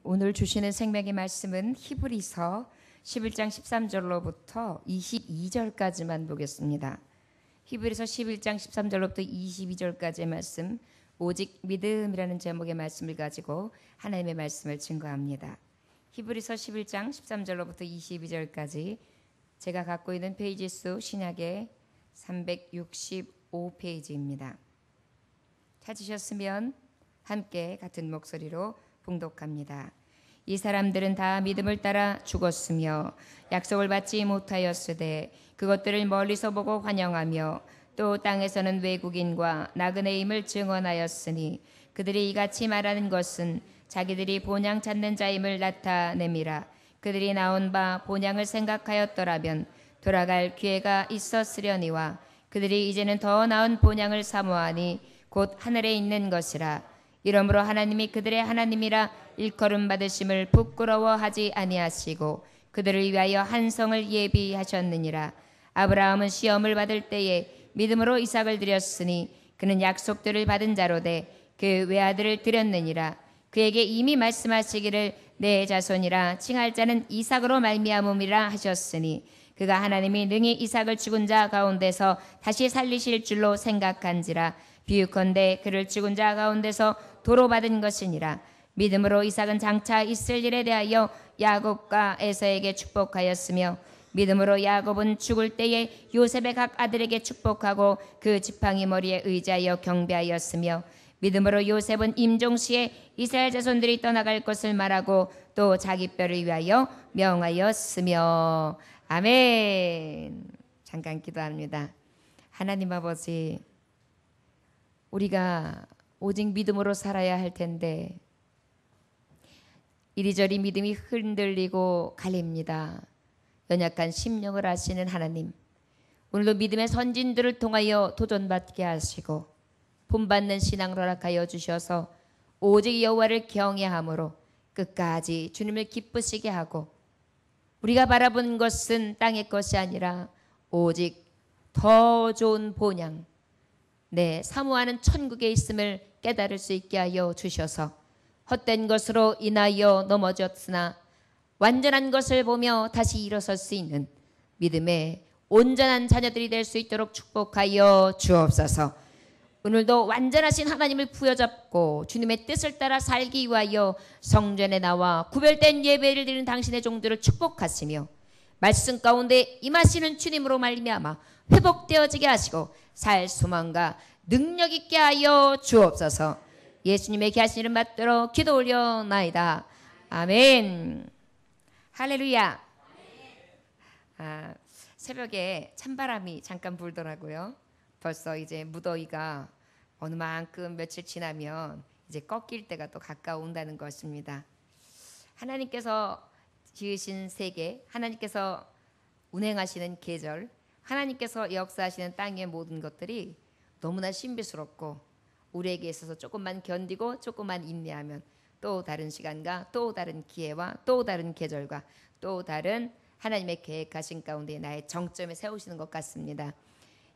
오늘 주시는 생명의 말씀은 히브리서 11장 13절로부터 22절까지만 보겠습니다. 히브리서 11장 13절로부터 22절까지의 말씀, 오직 믿음이라는 제목의 말씀을 가지고 하나님의 말씀을 증거합니다. 히브리서 11장 13절로부터 22절까지 제가 갖고 있는 페이지 수 신약의 365페이지입니다. 찾으셨으면 함께 같은 목소리로 봉독합니다. 이 사람들은 다 믿음을 따라 죽었으며 약속을 받지 못하였으되 그것들을 멀리서 보고 환영하며 또 땅에서는 외국인과 나그네임을 증언하였으니 그들이 이같이 말하는 것은 자기들이 본향 찾는 자임을 나타냄이라. 그들이 나온 바 본향을 생각하였더라면 돌아갈 기회가 있었으려니와 그들이 이제는 더 나은 본향을 사모하니 곧 하늘에 있는 것이라. 이러므로 하나님이 그들의 하나님이라 일컬음 받으심을 부끄러워하지 아니하시고 그들을 위하여 한 성을 예비하셨느니라. 아브라함은 시험을 받을 때에 믿음으로 이삭을 드렸으니 그는 약속들을 받은 자로 돼 그 외아들을 드렸느니라. 그에게 이미 말씀하시기를 내 자손이라 칭할 자는 이삭으로 말미암음이라 하셨으니 그가 하나님이 능히 이삭을 죽은 자 가운데서 다시 살리실 줄로 생각한지라. 비유컨대 그를 죽은 자 가운데서 도로 받은 것이니라. 믿음으로 이삭은 장차 있을 일에 대하여 야곱과 에서에게 축복하였으며 믿음으로 야곱은 죽을 때에 요셉의 각 아들에게 축복하고 그 지팡이 머리에 의지하여 경배하였으며 믿음으로 요셉은 임종시에 이스라엘 자손들이 떠나갈 것을 말하고 또 자기 뼈를 위하여 명하였으며. 아멘. 잠깐 기도합니다. 하나님 아버지, 우리가 오직 믿음으로 살아야 할 텐데 이리저리 믿음이 흔들리고 갈립니다. 연약한 심령을 아시는 하나님, 오늘도 믿음의 선진들을 통하여 도전받게 하시고 본받는 신앙을 허락하여 주셔서 오직 여호와를 경외함으로 끝까지 주님을 기쁘시게 하고 우리가 바라본 것은 땅의 것이 아니라 오직 더 좋은 본향, 내 사모하는 천국에 있음을 깨달을 수 있게 하여 주셔서 헛된 것으로 인하여 넘어졌으나 완전한 것을 보며 다시 일어설 수 있는 믿음의 온전한 자녀들이 될 수 있도록 축복하여 주옵소서. 오늘도 완전하신 하나님을 부여잡고 주님의 뜻을 따라 살기 위하여 성전에 나와 구별된 예배를 드리는 당신의 종들을 축복하시며 말씀 가운데 임하시는 주님으로 말미암아 회복되어지게 하시고 살 소망과 능력 있게 하여 주옵소서. 예수님의 귀하신 이름 받들어 기도 올려나이다. 아멘. 할렐루야. 새벽에 찬바람이 잠깐 불더라고요. 벌써 이제 무더위가 어느 만큼 며칠 지나면 이제 꺾일 때가 또 가까운다는 것입니다. 하나님께서 지으신 세계, 하나님께서 운행하시는 계절, 하나님께서 역사하시는 땅의 모든 것들이 너무나 신비스럽고 우리에게 있어서 조금만 견디고 조금만 인내하면 또 다른 시간과 또 다른 기회와 또 다른 계절과 또 다른 하나님의 계획하신 가운데 나의 정점에 세우시는 것 같습니다.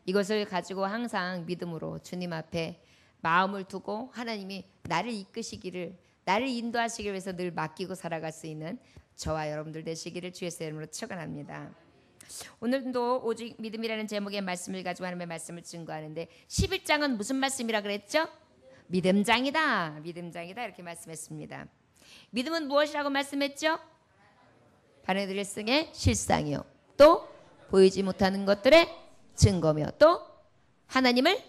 이것을 가지고 항상 믿음으로 주님 앞에 마음을 두고 하나님이 나를 이끄시기를, 나를 인도하시기 위해서 늘 맡기고 살아갈 수 있는 저와 여러분들 되시기를 주의 이름으로 축원합니다. 오늘도 오직 믿음이라는 제목의 말씀을 가지고 하나님의 말씀을 증거하는데 11장은 무슨 말씀이라 그랬죠? 믿음장이다. 믿음장이다 이렇게 말씀했습니다. 믿음은 무엇이라고 말씀했죠? 바라는 일승의 실상이요, 또 보이지 못하는 것들의 증거며 또 하나님을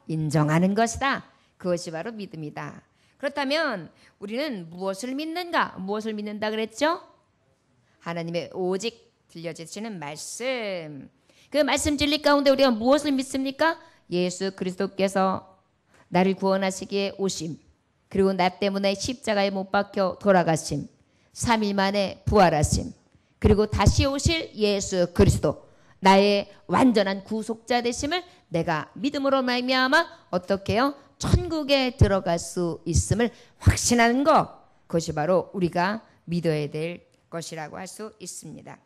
인정하는 것이다. 그것이 바로 믿음이다. 그렇다면 우리는 무엇을 믿는가? 무엇을 믿는다 그랬죠? 하나님의 오직 들려주시는 말씀. 그 말씀 진리 가운데 우리가 무엇을 믿습니까? 예수 그리스도께서 나를 구원하시기에 오심, 그리고 나 때문에 십자가에 못 박혀 돌아가심, 3일 만에 부활하심, 그리고 다시 오실 예수 그리스도, 나의 완전한 구속자 되심을 내가 믿음으로 말미암아 어떻게 해요? 천국에 들어갈 수 있음을 확신하는 것, 그것이 바로 우리가 믿어야 될 것이라고 할 수 있습니다.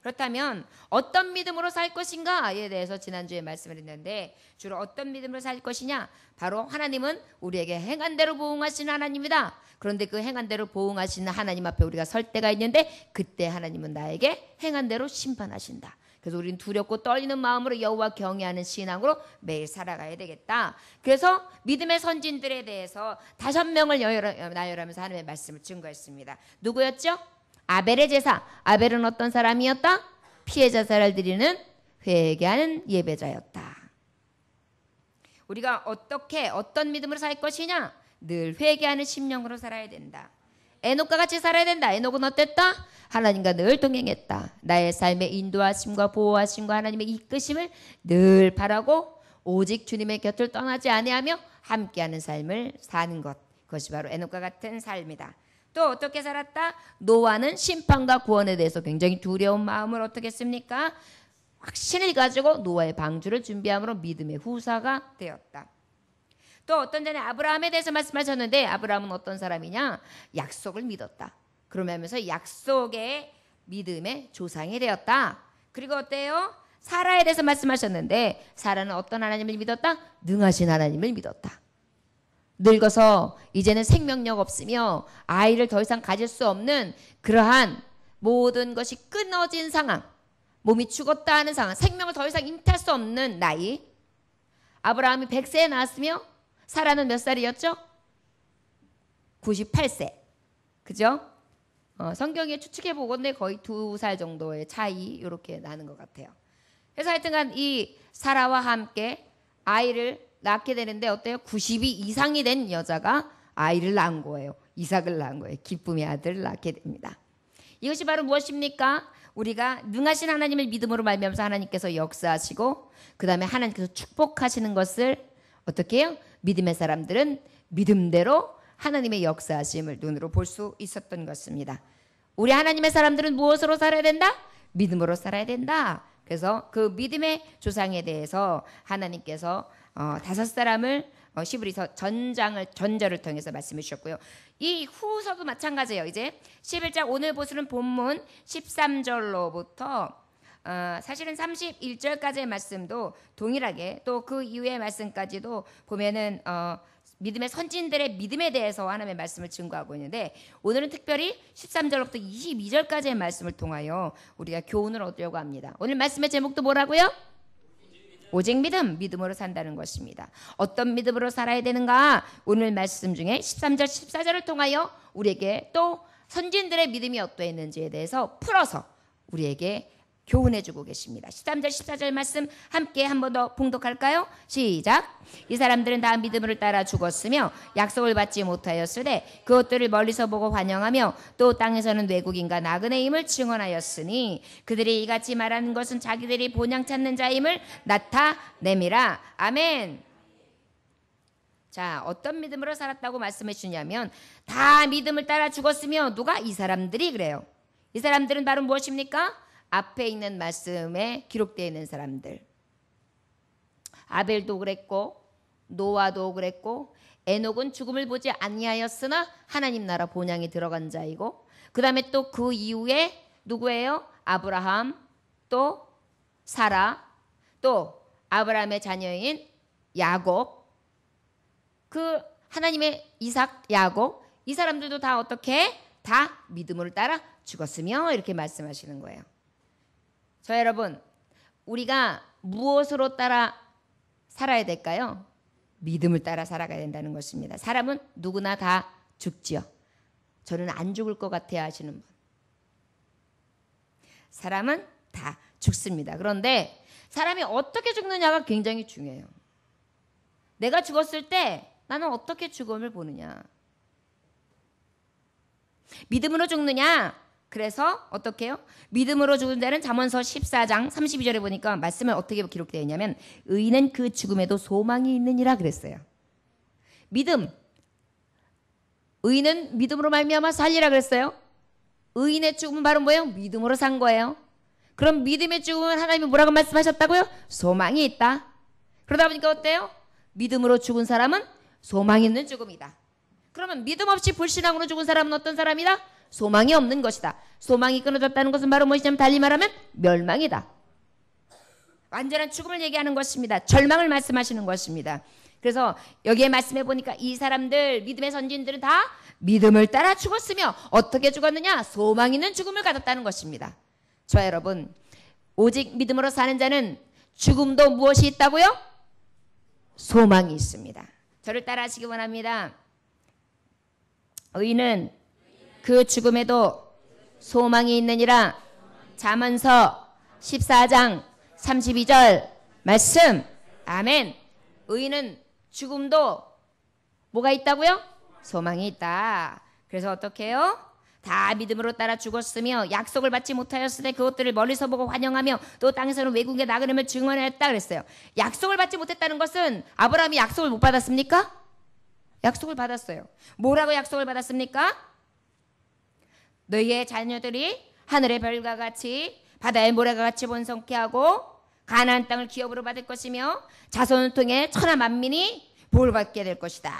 그렇다면 어떤 믿음으로 살 것인가에 대해서 지난주에 말씀을 했는데 주로 어떤 믿음으로 살 것이냐? 바로 하나님은 우리에게 행한 대로 보응하시는 하나님이다. 그런데 그 행한 대로 보응하시는 하나님 앞에 우리가 설 때가 있는데 그때 하나님은 나에게 행한 대로 심판하신다. 그래서 우리는 두렵고 떨리는 마음으로 여호와 경외하는 신앙으로 매일 살아가야 되겠다. 그래서 믿음의 선진들에 대해서 5명을 나열하면서 하나님의 말씀을 증거했습니다. 누구였죠? 아벨의 제사. 아벨은 어떤 사람이었다? 피해 자살을 드리는 회개하는 예배자였다. 우리가 어떤 믿음으로 살 것이냐? 늘 회개하는 심령으로 살아야 된다. 에녹과 같이 살아야 된다. 에녹은 어땠다? 하나님과 늘 동행했다. 나의 삶의 인도하심과 보호하심과 하나님의 이끄심을 늘 바라고 오직 주님의 곁을 떠나지 아니하며 함께하는 삶을 사는 것. 그것이 바로 에녹과 같은 삶이다. 또 어떻게 살았다? 노아는 심판과 구원에 대해서 굉장히 두려운 마음을 어떻게 했습니까? 확신을 가지고 노아의 방주를 준비함으로 믿음의 후사가 되었다. 또 어떤 전에 아브라함에 대해서 말씀하셨는데 아브라함은 어떤 사람이냐? 약속을 믿었다. 그러면서 약속의 믿음의 조상이 되었다. 그리고 어때요? 사라에 대해서 말씀하셨는데 사라는 어떤 하나님을 믿었다? 능하신 하나님을 믿었다. 늙어서 이제는 생명력 없으며 아이를 더 이상 가질 수 없는 그러한 모든 것이 끊어진 상황, 몸이 죽었다 하는 상황, 생명을 더 이상 인태할 수 없는 나이. 아브라함이 100세에 낳았으며 사라는 몇 살이었죠? 98세. 그죠? 성경에 추측해 보건데 거의 2살 정도의 차이 이렇게 나는 것 같아요. 그래서 하여튼간 이 사라와 함께 아이를 낳게 되는데 어때요? 92 이상이 된 여자가 아이를 낳은 거예요. 이삭을 낳은 거예요. 기쁨의 아들을 낳게 됩니다. 이것이 바로 무엇입니까? 우리가 능하신 하나님을 믿음으로 말미암아서 하나님께서 역사하시고 그 다음에 하나님께서 축복하시는 것을 어떻게 해요? 믿음의 사람들은 믿음대로 하나님의 역사하심을 눈으로 볼 수 있었던 것입니다. 우리 하나님의 사람들은 무엇으로 살아야 된다? 믿음으로 살아야 된다. 그래서 그 믿음의 조상에 대해서 하나님께서 5사람을 시브리서 전절을 통해서 말씀해 주셨고요. 이 후서도 마찬가지예요. 이제 11장 오늘 보시는 본문 13절로부터 사실은 31절까지의 말씀도 동일하게 또 그 이후의 말씀까지도 보면은 믿음의 선진들의 믿음에 대해서 하나님의 말씀을 증거하고 있는데 오늘은 특별히 13절부터 22절까지의 말씀을 통하여 우리가 교훈을 얻으려고 합니다. 오늘 말씀의 제목도 뭐라고요? 오직 믿음으로 산다는 것입니다. 어떤 믿음으로 살아야 되는가? 오늘 말씀 중에 13절, 14절을 통하여 우리에게 또 선진들의 믿음이 어떠했는지에 대해서 풀어서 우리에게 교훈해주고 계십니다. 13절, 14절 말씀 함께 한 번 더 봉독할까요? 시작! 이 사람들은 다 믿음을 따라 죽었으며 약속을 받지 못하였으되 그것들을 멀리서 보고 환영하며 또 땅에서는 외국인과 나그네임을 증언하였으니 그들이 이같이 말하는 것은 자기들이 본향 찾는 자임을 나타내미라. 아멘. 자, 어떤 믿음으로 살았다고 말씀해 주냐면 다 믿음을 따라 죽었으며 누가? 이 사람들이 그래요. 이 사람들은 바로 무엇입니까? 앞에 있는 말씀에 기록되어 있는 사람들. 아벨도 그랬고 노아도 그랬고 에녹은 죽음을 보지 아니하였으나 하나님 나라 본향에 들어간 자이고 그 다음에 또 그 이후에 누구예요? 아브라함, 또 사라, 또 아브라함의 자녀인 야곱, 그 하나님의 이삭, 야곱, 이 사람들도 다 어떻게? 다 믿음을 따라 죽었으며 이렇게 말씀하시는 거예요. 저 여러분, 우리가 무엇으로 따라 살아야 될까요? 믿음을 따라 살아가야 된다는 것입니다. 사람은 누구나 다 죽지요. 저는 안 죽을 것 같아야 하시는 분. 사람은 다 죽습니다. 그런데 사람이 어떻게 죽느냐가 굉장히 중요해요. 내가 죽었을 때 나는 어떻게 죽음을 보느냐. 믿음으로 죽느냐? 그래서 어떻게 해요? 믿음으로 죽은 자는 잠언서 14장 32절에 보니까 말씀은 어떻게 기록되어 있냐면 의인은 그 죽음에도 소망이 있느니라 그랬어요. 믿음. 의인은 믿음으로 말미암아 살리라 그랬어요. 의인의 죽음은 바로 뭐예요? 믿음으로 산 거예요. 그럼 믿음의 죽음은 하나님이 뭐라고 말씀하셨다고요? 소망이 있다. 그러다 보니까 어때요? 믿음으로 죽은 사람은 소망 있는 죽음이다. 그러면 믿음 없이 불신앙으로 죽은 사람은 어떤 사람이다? 소망이 없는 것이다. 소망이 끊어졌다는 것은 바로 무엇이냐면 달리 말하면 멸망이다. 완전한 죽음을 얘기하는 것입니다. 절망을 말씀하시는 것입니다. 그래서 여기에 말씀해 보니까 이 사람들 믿음의 선진들은 다 믿음을 따라 죽었으며 어떻게 죽었느냐? 소망 있는 죽음을 가졌다는 것입니다. 저 여러분, 오직 믿음으로 사는 자는 죽음도 무엇이 있다고요? 소망이 있습니다. 저를 따라 하시기 원합니다. 의인은 그 죽음에도 소망이 있느니라. 잠언서 14장 32절 말씀. 아멘. 의인은 죽음도 뭐가 있다고요? 소망이 있다. 그래서 어떻게 해요? 다 믿음으로 따라 죽었으며 약속을 받지 못하였을 때 그것들을 멀리서 보고 환영하며 또 땅에서는 외국의 나그네를 증언하였다 그랬어요. 약속을 받지 못했다는 것은 아브라함이 약속을 못 받았습니까? 약속을 받았어요. 뭐라고 약속을 받았습니까? 너희의 자녀들이 하늘의 별과 같이 바다의 모래가 같이 번성케 하고 가나안 땅을 기업으로 받을 것이며 자손을 통해 천하 만민이 복을 받게 될 것이다.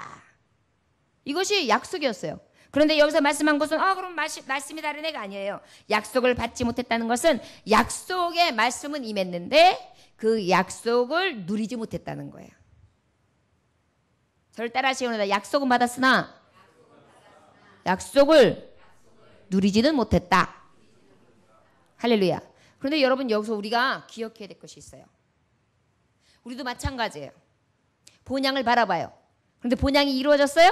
이것이 약속이었어요. 그런데 여기서 말씀한 것은 그럼 말씀이 다른 애가 아니에요. 약속을 받지 못했다는 것은 약속의 말씀은 임했는데 그 약속을 누리지 못했다는 거예요. 저를 따라 하시오노라. 약속은 받았으나 약속을 누리지는 못했다. 할렐루야. 그런데 여러분 여기서 우리가 기억해야 될 것이 있어요. 우리도 마찬가지예요. 본향을 바라봐요. 그런데 본향이 이루어졌어요?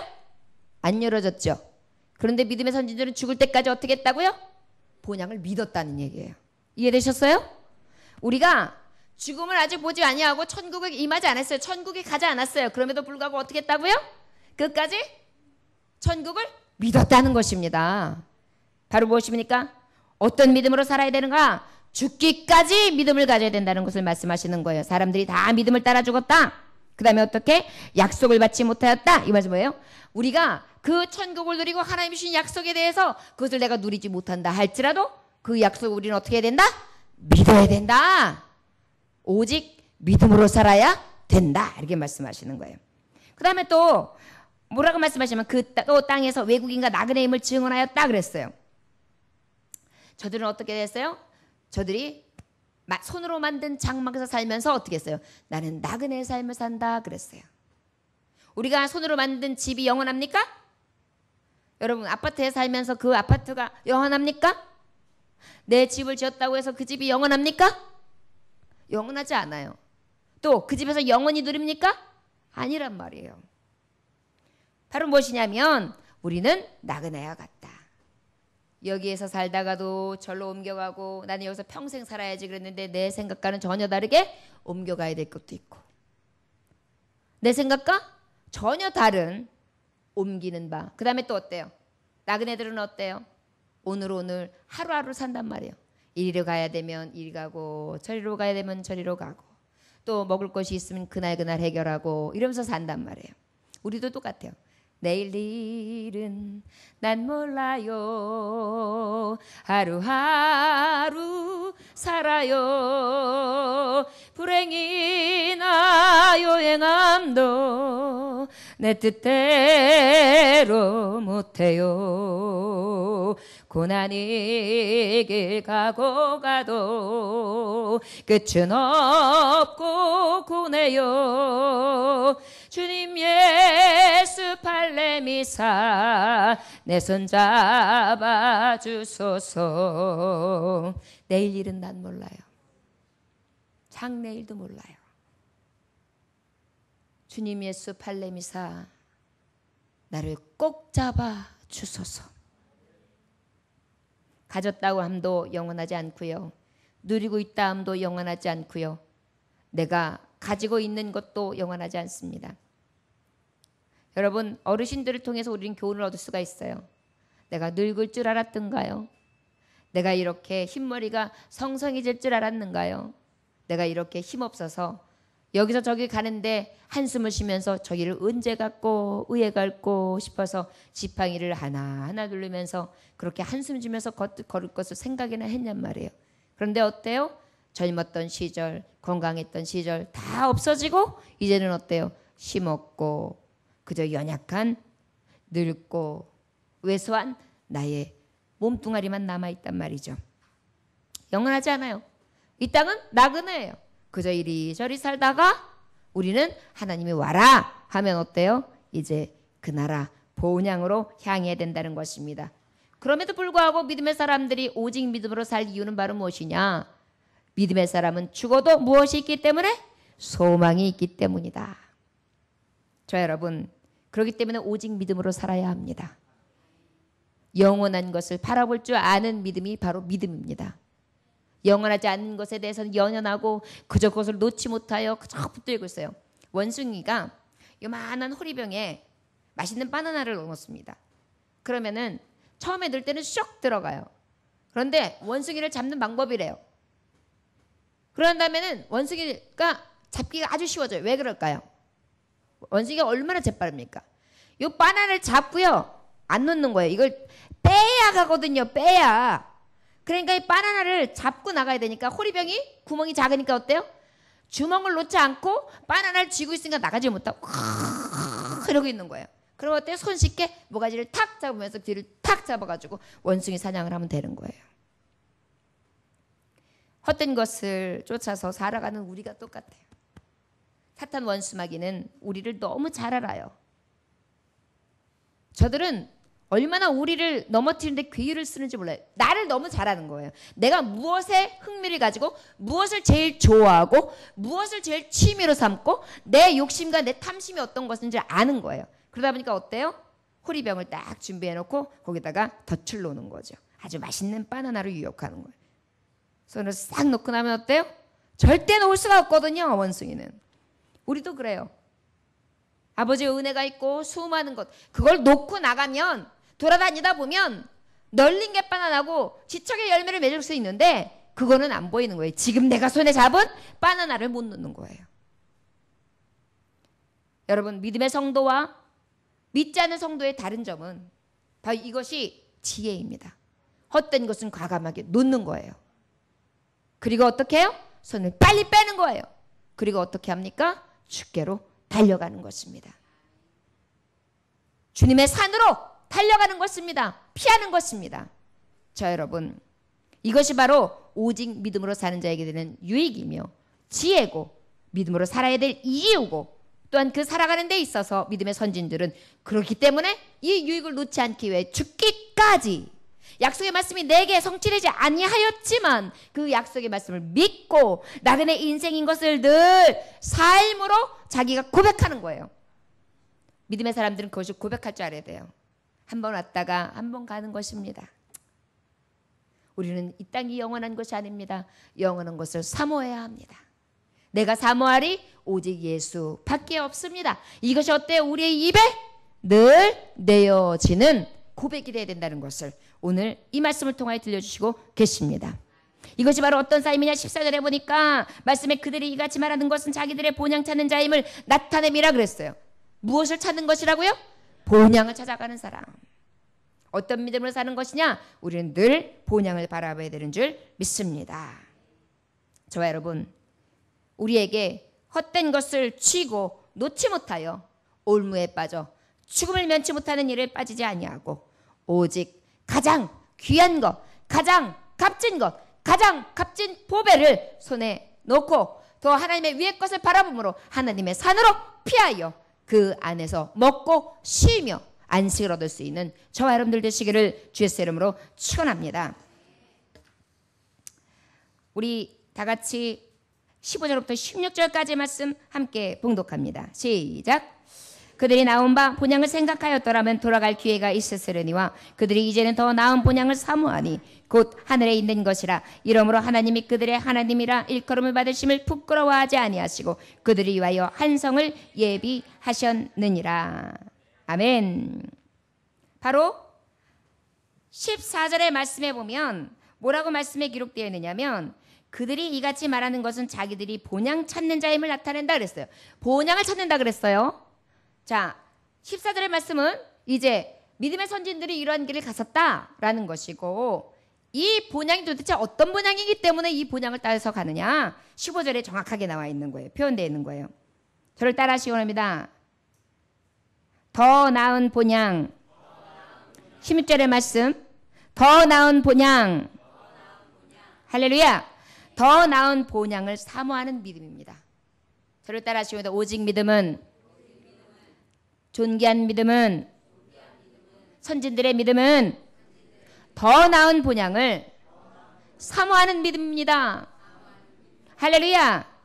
안 이루어졌죠. 그런데 믿음의 선진들은 죽을 때까지 어떻게 했다고요? 본향을 믿었다는 얘기예요. 이해되셨어요? 우리가 죽음을 아직 보지 아니하고 천국에 임하지 않았어요. 천국에 가지 않았어요. 그럼에도 불구하고 어떻게 했다고요? 끝까지 천국을 믿었다는 것입니다. 바로 무엇입니까? 어떤 믿음으로 살아야 되는가? 죽기까지 믿음을 가져야 된다는 것을 말씀하시는 거예요. 사람들이 다 믿음을 따라 죽었다. 그 다음에 어떻게? 약속을 받지 못하였다. 이 말은 뭐예요? 우리가 그 천국을 누리고 하나님이 주신 약속에 대해서 그것을 내가 누리지 못한다 할지라도 그 약속을 우리는 어떻게 해야 된다? 믿어야 된다. 오직 믿음으로 살아야 된다. 이렇게 말씀하시는 거예요. 그 다음에 또 뭐라고 말씀하시면 또 땅에서 외국인과 나그네임을 증언하였다 그랬어요. 저들은 어떻게 됐어요? 저들이 손으로 만든 장막에서 살면서 어떻게 했어요? 나는 나그네의 삶을 산다 그랬어요. 우리가 손으로 만든 집이 영원합니까? 여러분 아파트에 살면서 그 아파트가 영원합니까? 내 집을 지었다고 해서 그 집이 영원합니까? 영원하지 않아요. 또 그 집에서 영원히 누립니까? 아니란 말이에요. 바로 무엇이냐면 우리는 나그네와 같다. 여기에서 살다가도 절로 옮겨가고 나는 여기서 평생 살아야지 그랬는데 내 생각과는 전혀 다르게 옮겨가야 될 것도 있고 내 생각과 전혀 다른 옮기는 바. 그 다음에 또 어때요? 나그네들은 어때요? 오늘 하루하루 산단 말이에요. 이리로 가야 되면 이리 가고 저리로 가야 되면 저리로 가고 또 먹을 것이 있으면 그날 해결하고 이러면서 산단 말이에요. 우리도 똑같아요. 내일 일은 난 몰라요. 하루하루 살아요. 불행이나 요행함도 내 뜻대로 못해요. 고난이 길 가고 가도 끝은 없고 고네요. 주님 예수 팔레미사 내 손 잡아 주소서. 내일 일은 난 몰라요. 장내일도 몰라요. 주님 예수 팔레미사 나를 꼭 잡아 주소서. 가졌다고 함도 영원하지 않고요. 누리고 있다 함도 영원하지 않고요. 내가 가지고 있는 것도 영원하지 않습니다. 여러분 어르신들을 통해서 우리는 교훈을 얻을 수가 있어요. 내가 늙을 줄 알았던가요? 내가 이렇게 흰머리가 성성해질 줄 알았는가요? 내가 이렇게 힘없어서 여기서 저기 가는데 한숨을 쉬면서 저기를 언제 갔고 의에 갈고 싶어서 지팡이를 하나하나 누르면서 그렇게 한숨 쉬면서 걸을 것을 생각이나 했냔 말이에요. 그런데 어때요? 젊었던 시절, 건강했던 시절 다 없어지고 이제는 어때요? 힘없고 그저 연약한 늙고 왜소한 나의 몸뚱아리만 남아있단 말이죠. 영원하지 않아요. 이 땅은 나그네예요. 그저 이리저리 살다가 우리는 하나님이 와라 하면 어때요? 이제 그 나라 본향으로 향해야 된다는 것입니다. 그럼에도 불구하고 믿음의 사람들이 오직 믿음으로 살 이유는 바로 무엇이냐? 믿음의 사람은 죽어도 무엇이 있기 때문에? 소망이 있기 때문이다. 저 여러분, 그렇기 때문에 오직 믿음으로 살아야 합니다. 영원한 것을 바라볼 줄 아는 믿음이 바로 믿음입니다. 영원하지 않는 것에 대해서는 연연하고 그저 그것을 놓지 못하여 그저 붙들고 있어요. 원숭이가 요만한 호리병에 맛있는 바나나를 넣었습니다. 그러면은 처음에 넣을 때는 쏙 들어가요. 그런데 원숭이를 잡는 방법이래요. 그런 다음에는 원숭이가 잡기가 아주 쉬워져요. 왜 그럴까요? 원숭이가 얼마나 재빠릅니까? 이 바나나를 잡고요. 안 놓는 거예요. 이걸 빼야 가거든요. 빼야. 그러니까 이 바나나를 잡고 나가야 되니까 호리병이 구멍이 작으니까 어때요? 주먹을 놓지 않고 바나나를 쥐고 있으니까 나가지 못하고 이러고 있는 거예요. 그럼 어때요? 손쉽게 모가지를 탁 잡으면서 뒤를 탁 잡아가지고 원숭이 사냥을 하면 되는 거예요. 헛된 것을 쫓아서 살아가는 우리가 똑같아요. 사탄 원수마귀는 우리를 너무 잘 알아요. 저들은 얼마나 우리를 넘어뜨리는데 괴유를 쓰는지 몰라요. 나를 너무 잘 아는 거예요. 내가 무엇에 흥미를 가지고 무엇을 제일 좋아하고 무엇을 제일 취미로 삼고 내 욕심과 내 탐심이 어떤 것인지 아는 거예요. 그러다 보니까 어때요? 호리병을 딱 준비해놓고 거기다가 덫을 놓는 거죠. 아주 맛있는 바나나를 유혹하는 거예요. 손을 싹 놓고 나면 어때요? 절대 놓을 수가 없거든요. 원숭이는. 우리도 그래요. 아버지의 은혜가 있고 수많은 것 그걸 놓고 나가면 돌아다니다 보면 널린 게 바나나고 지척의 열매를 맺을 수 있는데 그거는 안 보이는 거예요. 지금 내가 손에 잡은 바나나를 못 놓는 거예요. 여러분, 믿음의 성도와 믿지 않는 성도의 다른 점은 바로 이것이 지혜입니다. 헛된 것은 과감하게 놓는 거예요. 그리고 어떻게 해요? 손을 빨리 빼는 거예요. 그리고 어떻게 합니까? 주께로 달려가는 것입니다. 주님의 산으로 달려가는 것입니다. 피하는 것입니다. 자, 여러분, 이것이 바로 오직 믿음으로 사는 자에게 되는 유익이며 지혜고 믿음으로 살아야 될 이유고 또한 그 살아가는 데 있어서 믿음의 선진들은 그렇기 때문에 이 유익을 놓지 않기 위해 죽기까지 약속의 말씀이 내게 성취되지 아니하였지만 그 약속의 말씀을 믿고 나그네 인생인 것을 늘 삶으로 자기가 고백하는 거예요. 믿음의 사람들은 그것을 고백할 줄 알아야 돼요. 한 번 왔다가 한 번 가는 것입니다. 우리는 이 땅이 영원한 것이 아닙니다. 영원한 것을 사모해야 합니다. 내가 사모하리 오직 예수밖에 없습니다. 이것이 어때요? 우리의 입에 늘 내어지는 고백이 되어야 된다는 것을 오늘 이 말씀을 통하여 들려주시고 계십니다. 이것이 바로 어떤 삶이냐 14절에 보니까 말씀에 그들이 이같이 말하는 것은 자기들의 본향 찾는 자임을 나타냄이라 그랬어요. 무엇을 찾는 것이라고요? 본향을 찾아가는 사람. 어떤 믿음으로 사는 것이냐? 우리는 늘 본향을 바라봐야 되는 줄 믿습니다. 저와 여러분, 우리에게 헛된 것을 쥐고 놓지 못하여 올무에 빠져 죽음을 면치 못하는 일에 빠지지 아니하고 오직 가장 귀한 것, 가장 값진 것, 가장 값진 보배를 손에 놓고 더 하나님의 위의 것을 바라보므로 하나님의 산으로 피하여 그 안에서 먹고 쉬며 안식을 얻을 수 있는 저와 여러분들 되시기를 주의 이름으로 축원합니다. 우리 다 같이 15절부터 16절까지 말씀 함께 봉독합니다. 시작. 그들이 나온 바 본향을 생각하였더라면 돌아갈 기회가 있었으려니와 그들이 이제는 더 나은 본향을 사모하니 곧 하늘에 있는 것이라. 이러므로 하나님이 그들의 하나님이라 일컬음을 받으심을 부끄러워하지 아니하시고 그들을 위하여 한 성을 예비하셨느니라. 아멘. 바로 14절의 말씀에 보면 뭐라고 말씀에 기록되어 있느냐면 그들이 이같이 말하는 것은 자기들이 본향 찾는 자임을 나타낸다 그랬어요. 본향을 찾는다 그랬어요. 자, 14절의 말씀은 이제 믿음의 선진들이 이러한 길을 갔었다라는 것이고 이 본향이 도대체 어떤 본향이기 때문에 이 본향을 따라서 가느냐 15절에 정확하게 나와 있는 거예요. 표현되어 있는 거예요. 저를 따라 하시기 원합니다. 더 나은 본향 16절의 말씀 더 나은 본향. 할렐루야. 더 나은 본향을 사모하는 믿음입니다. 저를 따라 하시오다. 오직 믿음은, 존귀한 믿음은, 선진들의 믿음은 더 나은 본향을 사모하는 믿음입니다. 할렐루야.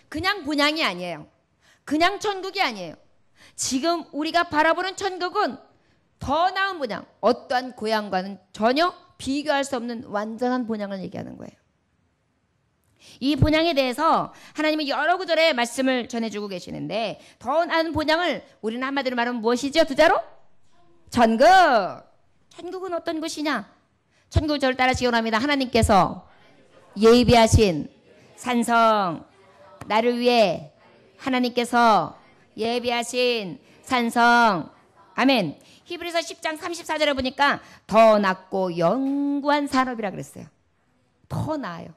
그냥 본향이 아니에요. 그냥 천국이 아니에요. 지금 우리가 바라보는 천국은 더 나은 본향, 어떠한 고향과는 전혀 비교할 수 없는 완전한 본향을 얘기하는 거예요. 이 본향에 대해서 하나님은 여러 구절의 말씀을 전해주고 계시는데, 더 나은 본향을 우리는 한마디로 말하면 무엇이죠? 두 자로? 천국. 천국은 어떤 곳이냐? 천국 저를 따라하시기 원합니다. 하나님께서 예비하신 산성, 나를 위해 하나님께서 예비하신 산성. 아멘. 히브리서 10장 34절에 보니까 더 낫고 영구한 산업이라 그랬어요. 더 나아요.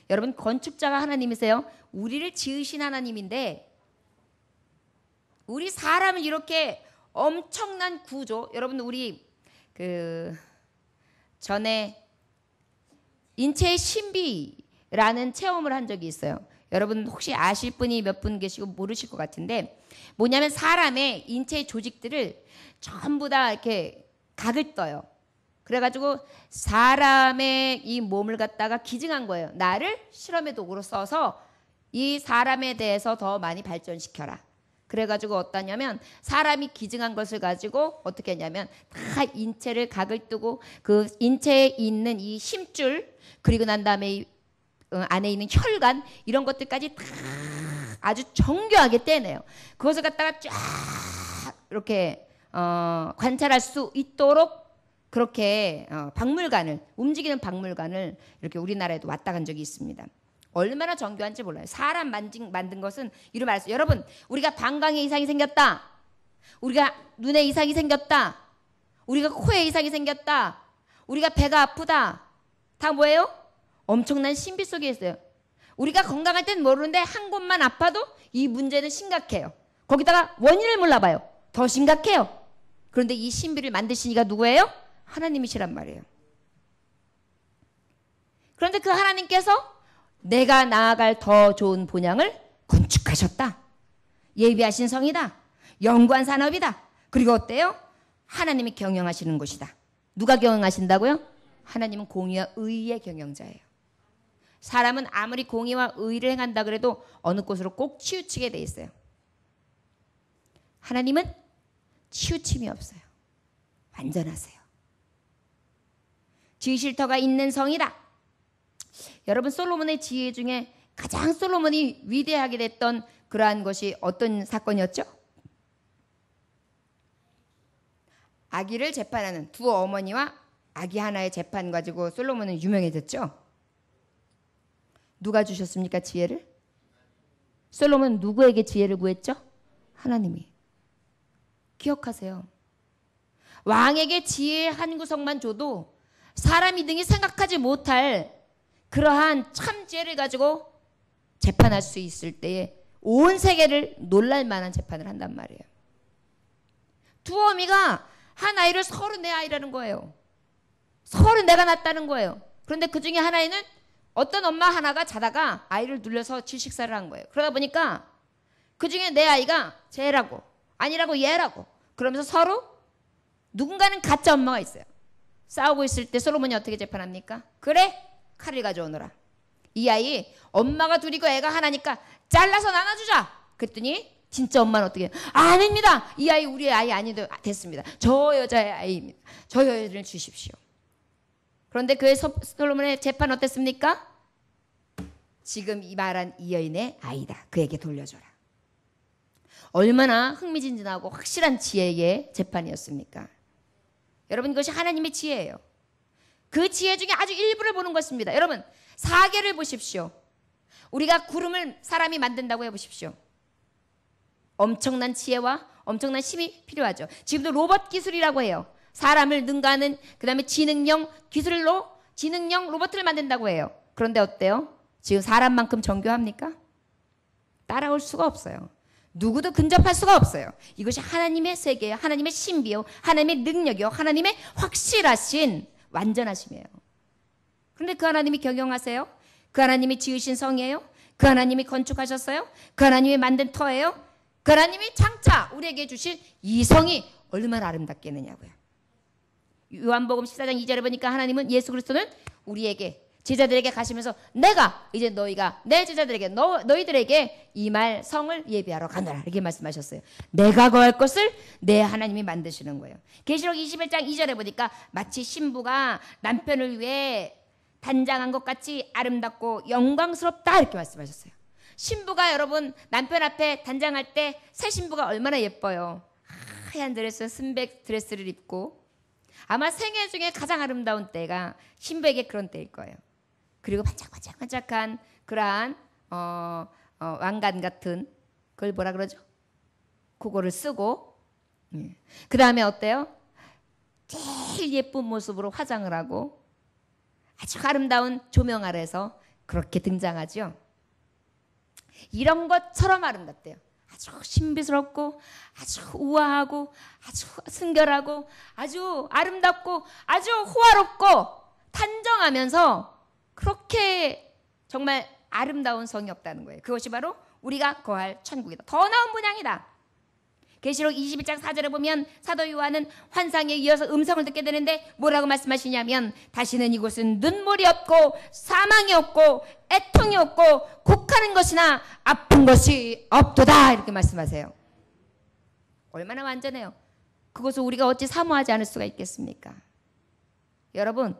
여러분, 건축자가 하나님이세요. 우리를 지으신 하나님인데, 우리 사람을 이렇게 엄청난 구조, 여러분 우리 전에 인체의 신비라는 체험을 한 적이 있어요. 여러분 혹시 아실 분이 몇 분 계시고 모르실 것 같은데, 뭐냐면 사람의 인체의 조직들을 전부 다 이렇게 각을 떠요. 그래가지고 사람의 이 몸을 갖다가 기증한 거예요. 나를 실험의 도구로 써서 이 사람에 대해서 더 많이 발전시켜라. 그래가지고 어떠냐면 사람이 기증한 것을 가지고 어떻게 했냐면 다 인체를 각을 뜨고 그 인체에 있는 이 심줄, 그리고 난 다음에 안에 있는 혈관, 이런 것들까지 다 아주 정교하게 떼내요. 그것을 갖다가 쫙 이렇게 관찰할 수 있도록 그렇게 박물관을, 움직이는 박물관을 이렇게 우리나라에도 왔다 간 적이 있습니다. 얼마나 정교한지 몰라요. 사람 만든 것은 이런 말했어요. 여러분, 우리가 방광에 이상이 생겼다, 우리가 눈에 이상이 생겼다, 우리가 코에 이상이 생겼다, 우리가 배가 아프다, 다 뭐예요? 엄청난 신비 속에 있어요. 우리가 건강할 땐 모르는데 한 곳만 아파도 이 문제는 심각해요. 거기다가 원인을 몰라봐요. 더 심각해요. 그런데 이 신비를 만드신 이가 누구예요? 하나님이시란 말이에요. 그런데 그 하나님께서 내가 나아갈 더 좋은 본향을 건축하셨다. 예비하신 성이다. 영구한 산업이다. 그리고 어때요? 하나님이 경영하시는 곳이다. 누가 경영하신다고요? 하나님은 공의와 의의 경영자예요. 사람은 아무리 공의와 의를 행한다 그래도 어느 곳으로 꼭 치우치게 돼 있어요. 하나님은 치우침이 없어요. 완전하세요. 지으실 터가 있는 성이다. 여러분, 솔로몬의 지혜 중에 가장 솔로몬이 위대하게 됐던 그러한 것이 어떤 사건이었죠? 아기를 재판하는 두 어머니와 아기 하나의 재판 가지고 솔로몬은 유명해졌죠. 누가 주셨습니까? 지혜를? 솔로몬은 누구에게 지혜를 구했죠? 하나님이. 기억하세요. 왕에게 지혜의 한 구석만 줘도 사람이 능히 생각하지 못할 그러한 참 지혜를 가지고 재판할 수 있을 때에 온 세계를 놀랄 만한 재판을 한단 말이에요. 두 어미가 한 아이를 34아이라는 거예요. 34가 낳았다는 거예요. 그런데 그 중에 하나에는 어떤 엄마 하나가 자다가 아이를 눌려서 질식사를 한 거예요. 그러다 보니까 그 중에 내 아이가 쟤라고, 아니라고 얘라고 그러면서 서로 누군가는 가짜 엄마가 있어요. 싸우고 있을 때 솔로몬이 어떻게 재판합니까? 그래, 칼을 가져오너라. 이 아이 엄마가 둘이고 애가 하나니까 잘라서 나눠주자. 그랬더니 진짜 엄마는 어떻게 해요? 아닙니다. 이 아이 우리 아이 아니도 됐습니다. 저 여자의 아이입니다. 저 여자를 주십시오. 그런데 그 솔로몬의 재판 어땠습니까? 지금 이 말한 이 여인의 아이다. 그에게 돌려줘라. 얼마나 흥미진진하고 확실한 지혜의 재판이었습니까? 여러분, 그것이 하나님의 지혜예요. 그 지혜 중에 아주 일부를 보는 것입니다. 여러분, 사계를 보십시오. 우리가 구름을 사람이 만든다고 해보십시오. 엄청난 지혜와 엄청난 힘이 필요하죠. 지금도 로봇 기술이라고 해요. 사람을 능가하는, 그 다음에 지능형 기술로 지능형 로봇을 만든다고 해요. 그런데 어때요? 지금 사람만큼 정교합니까? 따라올 수가 없어요. 누구도 근접할 수가 없어요. 이것이 하나님의 세계예요. 하나님의 신비요. 하나님의 능력이요. 하나님의 확실하신 완전하심이에요. 그런데 그 하나님이 경영하세요? 그 하나님이 지으신 성이에요? 그 하나님이 건축하셨어요? 그 하나님이 만든 터예요? 그 하나님이 장차 우리에게 주실 이 성이 얼마나 아름답겠느냐고요. 요한복음 14장 2절에 보니까 하나님은 예수 그리스도는 우리에게 제자들에게 가시면서 내가 이제 너희가 내 제자들에게 너희들에게 이 말 성을 예비하러 가노라 이렇게 말씀하셨어요. 내가 거할 것을 내 하나님이 만드시는 거예요. 계시록 21장 2절에 보니까 마치 신부가 남편을 위해 단장한 것 같이 아름답고 영광스럽다 이렇게 말씀하셨어요. 신부가 여러분 남편 앞에 단장할 때 새 신부가 얼마나 예뻐요. 하얀 드레스 순백 드레스를 입고 아마 생애 중에 가장 아름다운 때가 신부에게 그런 때일 거예요. 그리고 반짝반짝한 그러한 왕관 같은 그걸 뭐라 그러죠? 그거를 쓰고 그 다음에 어때요? 제일 예쁜 모습으로 화장을 하고 아주 아름다운 조명 아래서 그렇게 등장하죠. 이런 것처럼 아름답대요. 아주 신비스럽고 아주 우아하고 아주 순결하고 아주 아름답고 아주 호화롭고 단정하면서 그렇게 정말 아름다운 성이 없다는 거예요. 그것이 바로 우리가 거할 천국이다. 더 나은 분향이다. 계시록 21장 4절에 보면 사도 요한은 환상에 이어서 음성을 듣게 되는데 뭐라고 말씀하시냐면 다시는 이곳은 눈물이 없고 사망이 없고 애통이 없고 곡하는 것이나 아픈 것이 없도다 이렇게 말씀하세요. 얼마나 완전해요. 그것을 우리가 어찌 사모하지 않을 수가 있겠습니까? 여러분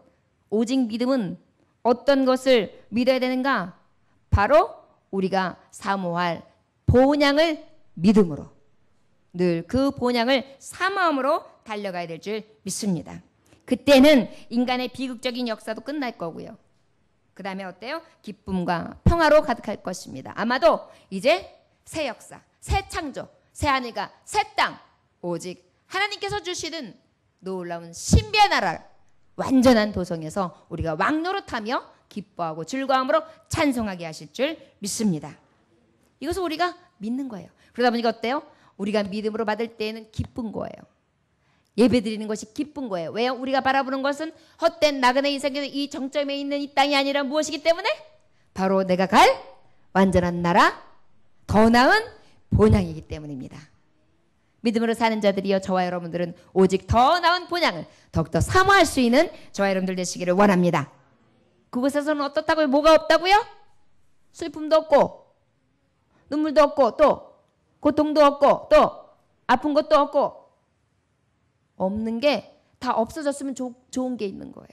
오직 믿음은 어떤 것을 믿어야 되는가? 바로 우리가 사모할 본향을 믿음으로 늘 그 본향을 사모함으로 달려가야 될 줄 믿습니다. 그때는 인간의 비극적인 역사도 끝날 거고요. 그 다음에 어때요? 기쁨과 평화로 가득할 것입니다. 아마도 이제 새 역사, 새 창조, 새 하늘과 새 땅 오직 하나님께서 주시는 놀라운 신비한 나라 완전한 도성에서 우리가 왕노릇하며 기뻐하고 즐거움으로 찬송하게 하실 줄 믿습니다. 이것을 우리가 믿는 거예요. 그러다 보니까 어때요? 우리가 믿음으로 받을 때에는 기쁜 거예요. 예배 드리는 것이 기쁜 거예요. 왜요? 우리가 바라보는 것은 헛된 나그네 인생에서 이 정점에 있는 이 땅이 아니라 무엇이기 때문에? 바로 내가 갈 완전한 나라, 더 나은 본향이기 때문입니다. 믿음으로 사는 자들이여 저와 여러분들은 오직 더 나은 본향을 더욱더 사모할 수 있는 저와 여러분들 되시기를 원합니다. 그곳에서는 어떻다고요? 뭐가 없다고요? 슬픔도 없고 눈물도 없고 또 고통도 없고 또 아픈 것도 없고 없는 게 다 없어졌으면 좋은 게 있는 거예요.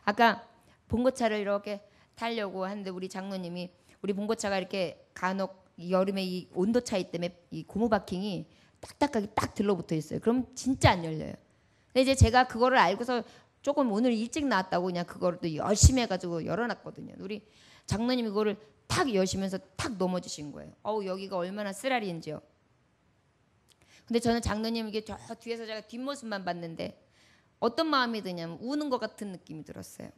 아까 봉고차를 이렇게 타려고 하는데 우리 장로님이 우리 봉고차가 이렇게 간혹 여름에 이 온도 차이 때문에 이 고무 바킹이 딱딱하게 딱 들러붙어 있어요. 그럼 진짜 안 열려요. 근데 이제 제가 그거를 알고서 조금 오늘 일찍 나왔다고 그냥 그거를 또 열심히 해가지고 열어놨거든요. 우리 장로님이 그거를 탁 여시면서 탁 넘어지신 거예요. 어우 여기가 얼마나 쓰라리인지요. 근데 저는 장로님에게 저 뒤에서 제가 뒷모습만 봤는데 어떤 마음이 드냐면 우는 것 같은 느낌이 들었어요.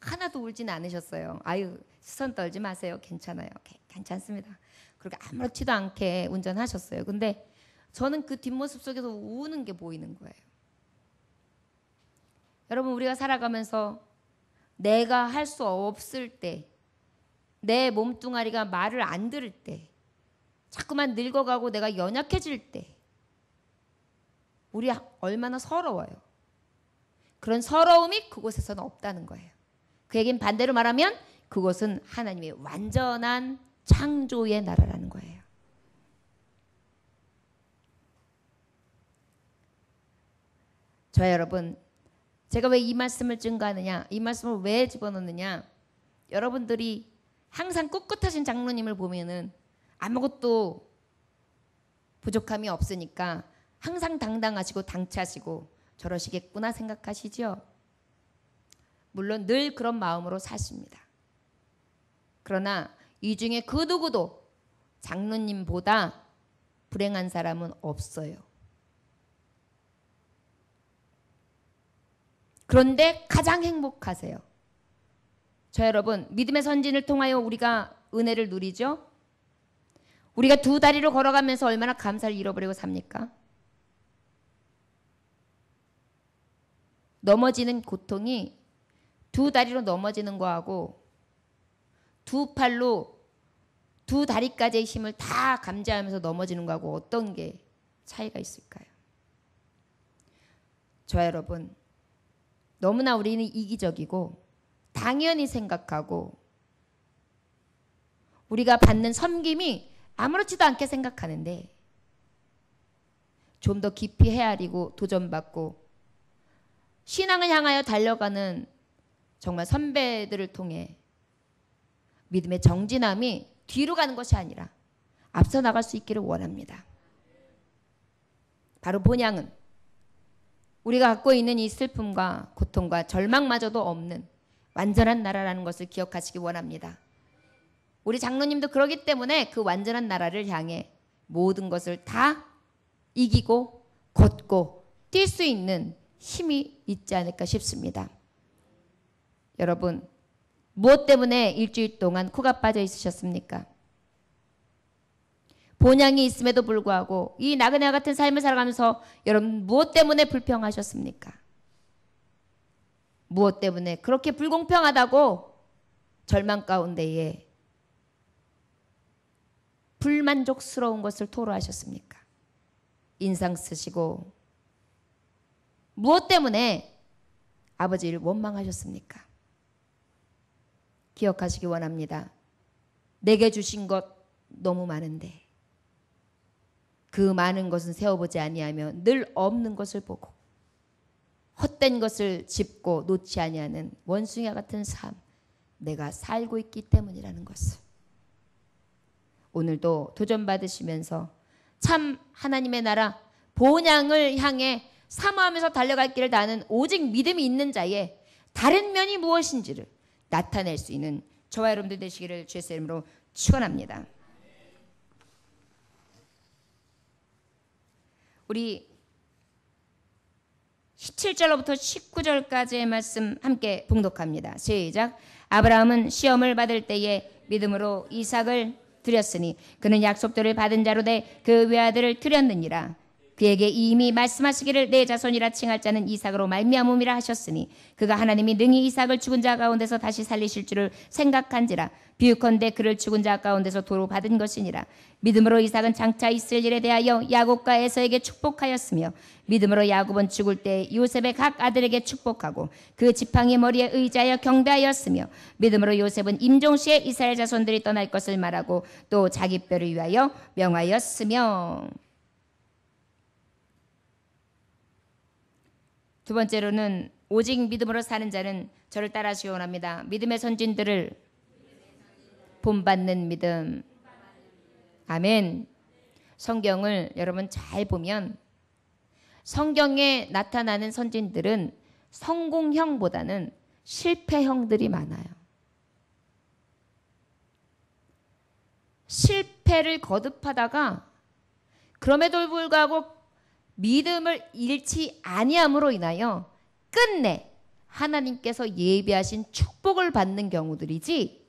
하나도 울지는 않으셨어요. 아유 수선 떨지 마세요. 괜찮아요. 괜찮습니다. 그렇게 아무렇지도 않게 운전하셨어요. 근데 저는 그 뒷모습 속에서 우는 게 보이는 거예요. 여러분 우리가 살아가면서 내가 할 수 없을 때 내 몸뚱아리가 말을 안 들을 때 자꾸만 늙어가고 내가 연약해질 때 우리 얼마나 서러워요. 그런 서러움이 그곳에서는 없다는 거예요. 그 얘기는 반대로 말하면 그곳은 하나님의 완전한 창조의 나라라는 거예요. 저와 여러분 제가 왜 이 말씀을 증거하느냐 이 말씀을 왜 집어넣느냐 여러분들이 항상 꿋꿋하신 장로님을 보면은 아무것도 부족함이 없으니까 항상 당당하시고 당차시고 저러시겠구나 생각하시죠. 물론 늘 그런 마음으로 사십니다. 그러나 이 중에 그 누구도 장로님보다 불행한 사람은 없어요. 그런데 가장 행복하세요. 저 여러분 믿음의 선진을 통하여 우리가 은혜를 누리죠. 우리가 두 다리로 걸어가면서 얼마나 감사를 잃어버리고 삽니까? 넘어지는 고통이 두 다리로 넘어지는 거하고 두 팔로 두 다리까지의 힘을 다 감지하면서 넘어지는 거하고 어떤 게 차이가 있을까요? 저와 여러분, 너무나 우리는 이기적이고 당연히 생각하고 우리가 받는 섬김이 아무렇지도 않게 생각하는데 좀 더 깊이 헤아리고 도전받고 신앙을 향하여 달려가는 정말 선배들을 통해 믿음의 정진함이 뒤로 가는 것이 아니라 앞서 나갈 수 있기를 원합니다. 바로 본향은 우리가 갖고 있는 이 슬픔과 고통과 절망마저도 없는 완전한 나라라는 것을 기억하시기 원합니다. 우리 장로님도 그러기 때문에 그 완전한 나라를 향해 모든 것을 다 이기고 걷고 뛸 수 있는 힘이 있지 않을까 싶습니다. 여러분, 무엇 때문에 일주일 동안 코가 빠져 있으셨습니까? 본향이 있음에도 불구하고 이 나그네와 같은 삶을 살아가면서 여러분 무엇 때문에 불평하셨습니까? 무엇 때문에 그렇게 불공평하다고 절망 가운데에 불만족스러운 것을 토로하셨습니까? 인상 쓰시고 무엇 때문에 아버지를 원망하셨습니까? 기억하시기 원합니다. 내게 주신 것 너무 많은데 그 많은 것은 세어보지 아니하며 늘 없는 것을 보고 헛된 것을 짚고 놓지 아니하는 원숭이와 같은 삶, 내가 살고 있기 때문이라는 것을 오늘도 도전받으시면서 참 하나님의 나라 본향을 향해 사모하면서 달려갈 길을 다하는 오직 믿음이 있는 자의 다른 면이 무엇인지를 나타낼 수 있는 저와 여러분들 되시기를 주의 이름으로 축원합니다. 우리 17절로부터 19절까지의 말씀 함께 봉독합니다. 시작. 아브라함은 시험을 받을 때에 믿음으로 이삭을 드렸으니 그는 약속들을 받은 자로 돼 그 외아들을 드렸느니라. 그에게 이미 말씀하시기를 내 자손이라 칭할 자는 이삭으로 말미암음이라 하셨으니 그가 하나님이 능히 이삭을 죽은 자 가운데서 다시 살리실 줄을 생각한지라. 비유컨대 그를 죽은 자 가운데서 도로 받은 것이니라. 믿음으로 이삭은 장차 있을 일에 대하여 야곱과 에서에게 축복하였으며 믿음으로 야곱은 죽을 때 요셉의 각 아들에게 축복하고 그 지팡이 머리에 의지하여 경배하였으며 믿음으로 요셉은 임종시에 이스라엘 자손들이 떠날 것을 말하고 또 자기 뼈를 위하여 명하였으며. 두 번째로는 오직 믿음으로 사는 자는 저를 따라하시기 원합니다. 믿음의 선진들을 본받는 믿음. 아멘. 성경을 여러분 잘 보면 성경에 나타나는 선진들은 성공형보다는 실패형들이 많아요. 실패를 거듭하다가 그럼에도 불구하고 믿음을 잃지 아니함으로 인하여 끝내 하나님께서 예비하신 축복을 받는 경우들이지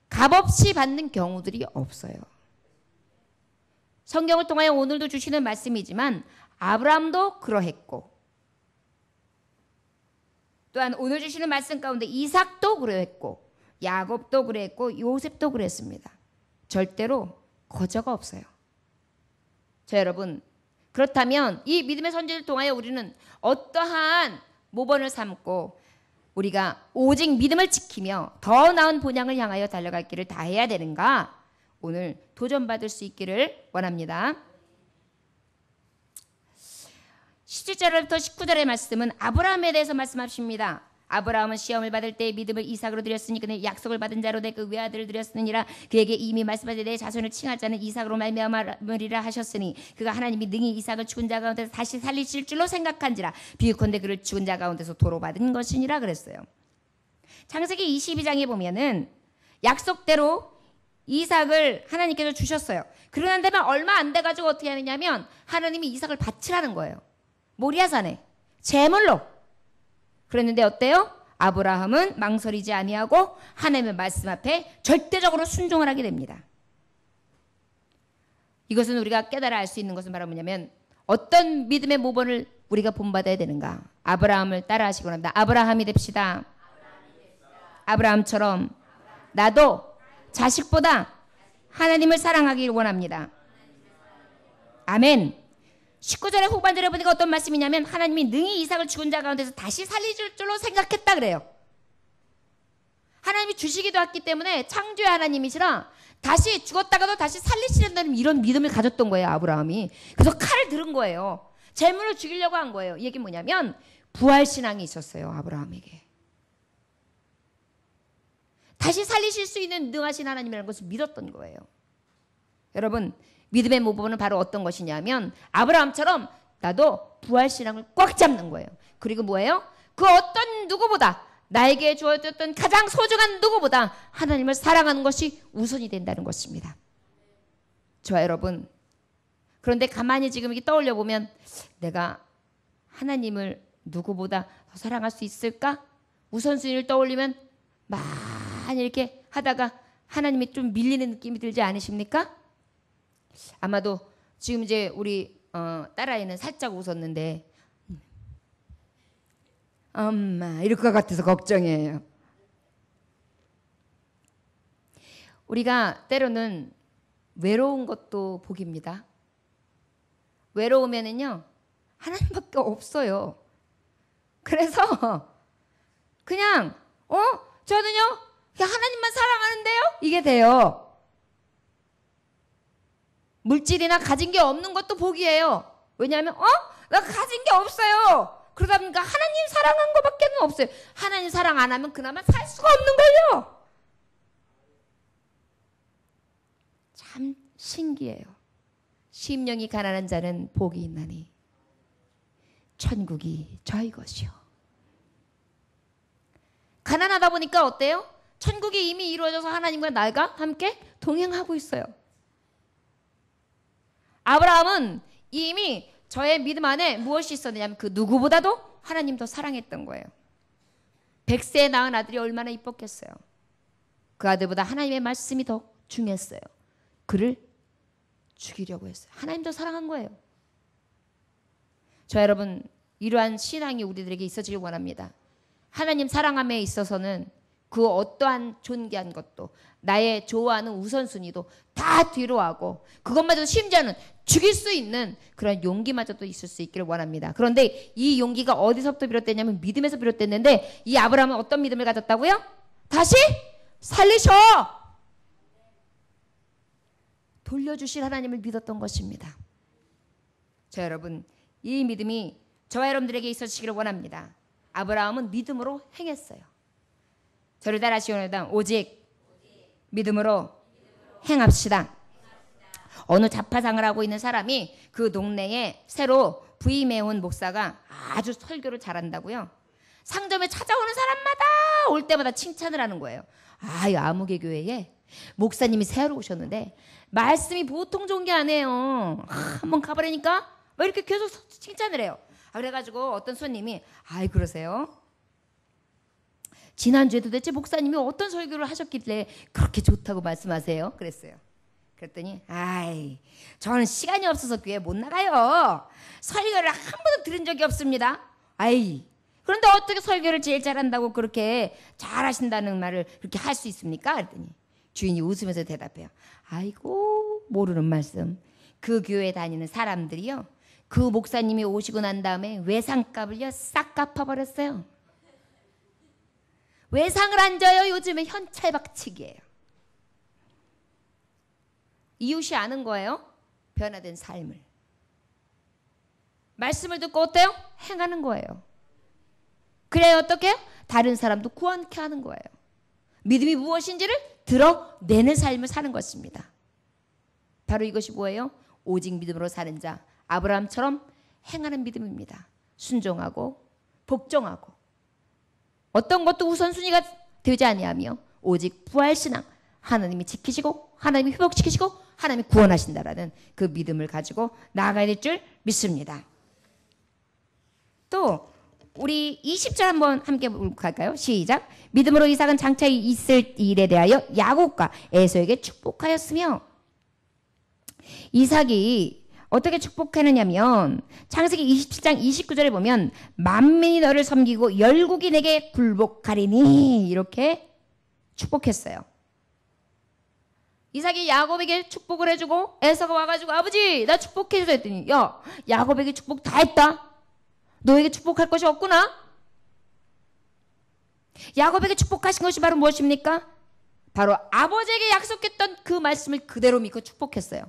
값없이 받는 경우들이 없어요. 성경을 통하여 오늘도 주시는 말씀이지만 아브라함도 그러했고 또한 오늘 주시는 말씀 가운데 이삭도 그러했고 야곱도 그랬고 요셉도 그랬습니다. 절대로 거저가 없어요. 자, 여러분, 그렇다면 이 믿음의 선지를 통하여 우리는 어떠한 모범을 삼고 우리가 오직 믿음을 지키며 더 나은 본향을 향하여 달려갈 길을 다 해야 되는가? 오늘 도전받을 수 있기를 원합니다. 17절부터 19절의 말씀은 아브라함에 대해서 말씀하십니다. 아브라함은 시험을 받을 때 믿음을 이삭으로 드렸으니 그는 약속을 받은 자로 내 그 외아들을 드렸으니라. 그에게 이미 말씀하되 내 자손을 칭할 자는 이삭으로 말미암으리라 하셨으니 그가 하나님이 능히 이삭을 죽은 자 가운데서 다시 살리실 줄로 생각한지라. 비유컨대 그를 죽은 자 가운데서 도로 받은 것이니라 그랬어요. 창세기 22장에 보면은 약속대로 이삭을 하나님께서 주셨어요. 그러는 데만 얼마 안 돼가지고 어떻게 하느냐면 하나님이 이삭을 바치라는 거예요. 모리아산에 제물로. 그랬는데 어때요? 아브라함은 망설이지 아니하고 하나님의 말씀 앞에 절대적으로 순종을 하게 됩니다. 이것은 우리가 깨달아 알 수 있는 것은 바로 뭐냐면 어떤 믿음의 모범을 우리가 본받아야 되는가? 아브라함을 따라하시기 원합니다. 아브라함이 됩시다. 아브라함처럼 나도 자식보다 하나님을 사랑하기를 원합니다. 아멘. 19절의 후반절에 보니까 어떤 말씀이냐면 하나님이 능히 이삭을 죽은 자 가운데서 다시 살리실 줄로 생각했다 그래요. 하나님이 주시기도 했기 때문에 창조의 하나님이시라 다시 죽었다가도 다시 살리시는다는 이런 믿음을 가졌던 거예요. 아브라함이. 그래서 칼을 들은 거예요. 재물을 죽이려고 한 거예요. 이 얘기 뭐냐면 부활신앙이 있었어요. 아브라함에게. 다시 살리실 수 있는 능하신 하나님이라는 것을 믿었던 거예요. 여러분, 믿음의 모범은 바로 어떤 것이냐면 아브라함처럼 나도 부활신앙을 꽉 잡는 거예요. 그리고 뭐예요? 그 어떤 누구보다 나에게 주어졌던 가장 소중한 누구보다 하나님을 사랑하는 것이 우선이 된다는 것입니다. 저와 여러분, 그런데 가만히 지금 이렇게 떠올려 보면 내가 하나님을 누구보다 더 사랑할 수 있을까? 우선순위를 떠올리면 많이 이렇게 하다가 하나님이 좀 밀리는 느낌이 들지 않으십니까? 아마도 지금 이제 우리 딸아이는 살짝 웃었는데 엄마 이럴 것 같아서 걱정이에요. 우리가 때로는 외로운 것도 복입니다. 외로우면은요 하나님밖에 없어요. 그래서 그냥 저는요 그냥 하나님만 사랑하는데요 이게 돼요. 물질이나 가진 게 없는 것도 복이에요. 왜냐하면 나 가진 게 없어요. 그러다 보니까 하나님 사랑한 것밖에 없어요. 하나님 사랑 안 하면 그나마 살 수가 없는 거예요. 참 신기해요. 심령이 가난한 자는 복이 있나니 천국이 저희 것이요. 가난하다 보니까 어때요? 천국이 이미 이루어져서 하나님과 나가 함께 동행하고 있어요. 아브라함은 이미 저의 믿음 안에 무엇이 있었느냐면 그 누구보다도 하나님 더 사랑했던 거예요. 100세에 낳은 아들이 얼마나 이뻤겠어요. 그 아들보다 하나님의 말씀이 더 중요했어요. 그를 죽이려고 했어요. 하나님 더 사랑한 거예요. 저 여러분 이러한 신앙이 우리들에게 있어지길 원합니다. 하나님 사랑함에 있어서는 그 어떠한 존귀한 것도 나의 좋아하는 우선순위도 다 뒤로 하고 그것마저도 심지어는 죽일 수 있는 그런 용기마저도 있을 수 있기를 원합니다. 그런데 이 용기가 어디서부터 비롯됐냐면 믿음에서 비롯됐는데 이 아브라함은 어떤 믿음을 가졌다고요? 다시 살리셔! 돌려주실 하나님을 믿었던 것입니다. 자 여러분 이 믿음이 저와 여러분들에게 있어지기를 원합니다. 아브라함은 믿음으로 행했어요. 저를 따라하시기 원합니다. 오직 믿음으로 행합시다. 어느 자파상을 하고 있는 사람이 그 동네에 새로 부임해온 목사가 아주 설교를 잘한다고요. 상점에 찾아오는 사람마다 올 때마다 칭찬을 하는 거예요. 이 아무개 교회에 목사님이 새로 오셨는데 말씀이 보통 좋은 게 아니에요. 한번 가보려니까 왜 이렇게 계속 칭찬을 해요. 그래가지고 어떤 손님이 그러세요? 지난주에 도대체 목사님이 어떤 설교를 하셨길래 그렇게 좋다고 말씀하세요? 그랬어요. 그랬더니 저는 시간이 없어서 교회 못 나가요. 설교를 한 번도 들은 적이 없습니다. 그런데 어떻게 설교를 제일 잘한다고 그렇게 잘하신다는 말을 그렇게 할 수 있습니까? 그랬더니 주인이 웃으면서 대답해요. 아이고 모르는 말씀. 그 교회 다니는 사람들이요. 그 목사님이 오시고 난 다음에 외상값을요 싹 갚아버렸어요. 외상을 안 줘요. 요즘에 현찰박치기예요. 이웃이 아는 거예요. 변화된 삶을. 말씀을 듣고 어때요? 행하는 거예요. 그래야 어떻게 해요? 다른 사람도 구원케 하는 거예요. 믿음이 무엇인지를 드러내는 삶을 사는 것입니다. 바로 이것이 뭐예요? 오직 믿음으로 사는 자 아브라함처럼 행하는 믿음입니다. 순종하고 복종하고 어떤 것도 우선순위가 되지 아니하며 오직 부활신앙 하나님이 지키시고 하나님이 회복시키시고 하나님이 구원하신다라는 그 믿음을 가지고 나아가야 될 줄 믿습니다. 또 우리 20절 한번 함께 갈까요? 시작. 믿음으로 이삭은 장차 있을 일에 대하여 야곱과 에서에게 축복하였으며 이삭이 어떻게 축복했느냐면 창세기 27장 29절에 보면 만민이 너를 섬기고 열국이 내게 굴복하리니 이렇게 축복했어요. 이삭이 야곱에게 축복을 해주고 에서가 와가지고 아버지 나 축복해주세요 했더니 야 야곱에게 축복 다 했다. 너에게 축복할 것이 없구나. 야곱에게 축복하신 것이 바로 무엇입니까? 바로 아버지에게 약속했던 그 말씀을 그대로 믿고 축복했어요.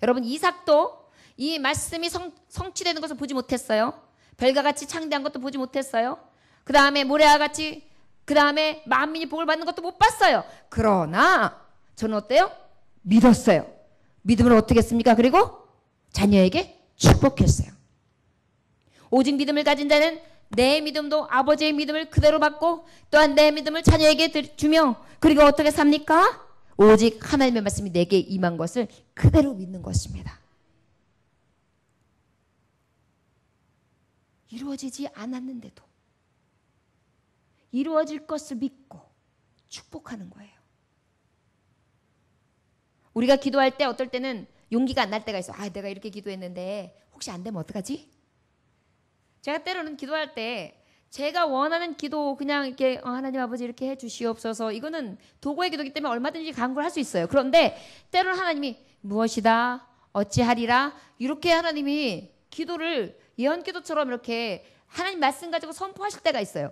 여러분 이삭도 이 말씀이 성취되는 것을 보지 못했어요. 별과 같이 창대한 것도 보지 못했어요. 그 다음에 모래와 같이 그 다음에 만민이 복을 받는 것도 못 봤어요. 그러나 저는 어때요? 믿었어요. 믿음을 어떻게 했습니까? 그리고 자녀에게 축복했어요. 오직 믿음을 가진 자는 내 믿음도 아버지의 믿음을 그대로 받고 또한 내 믿음을 자녀에게 주며 그리고 어떻게 삽니까? 오직 하나님의 말씀이 내게 임한 것을 그대로 믿는 것입니다. 이루어지지 않았는데도 이루어질 것을 믿고 축복하는 거예요. 우리가 기도할 때 어떨 때는 용기가 안 날 때가 있어. 아, 내가 이렇게 기도했는데 혹시 안 되면 어떡하지? 제가 때로는 기도할 때 제가 원하는 기도 그냥 이렇게 하나님 아버지 이렇게 해 주시옵소서 이거는 도구의 기도이기 때문에 얼마든지 간구를 할 수 있어요. 그런데 때로는 하나님이 무엇이다 어찌하리라 이렇게 하나님이 기도를 예언 기도처럼 이렇게 하나님 말씀 가지고 선포하실 때가 있어요.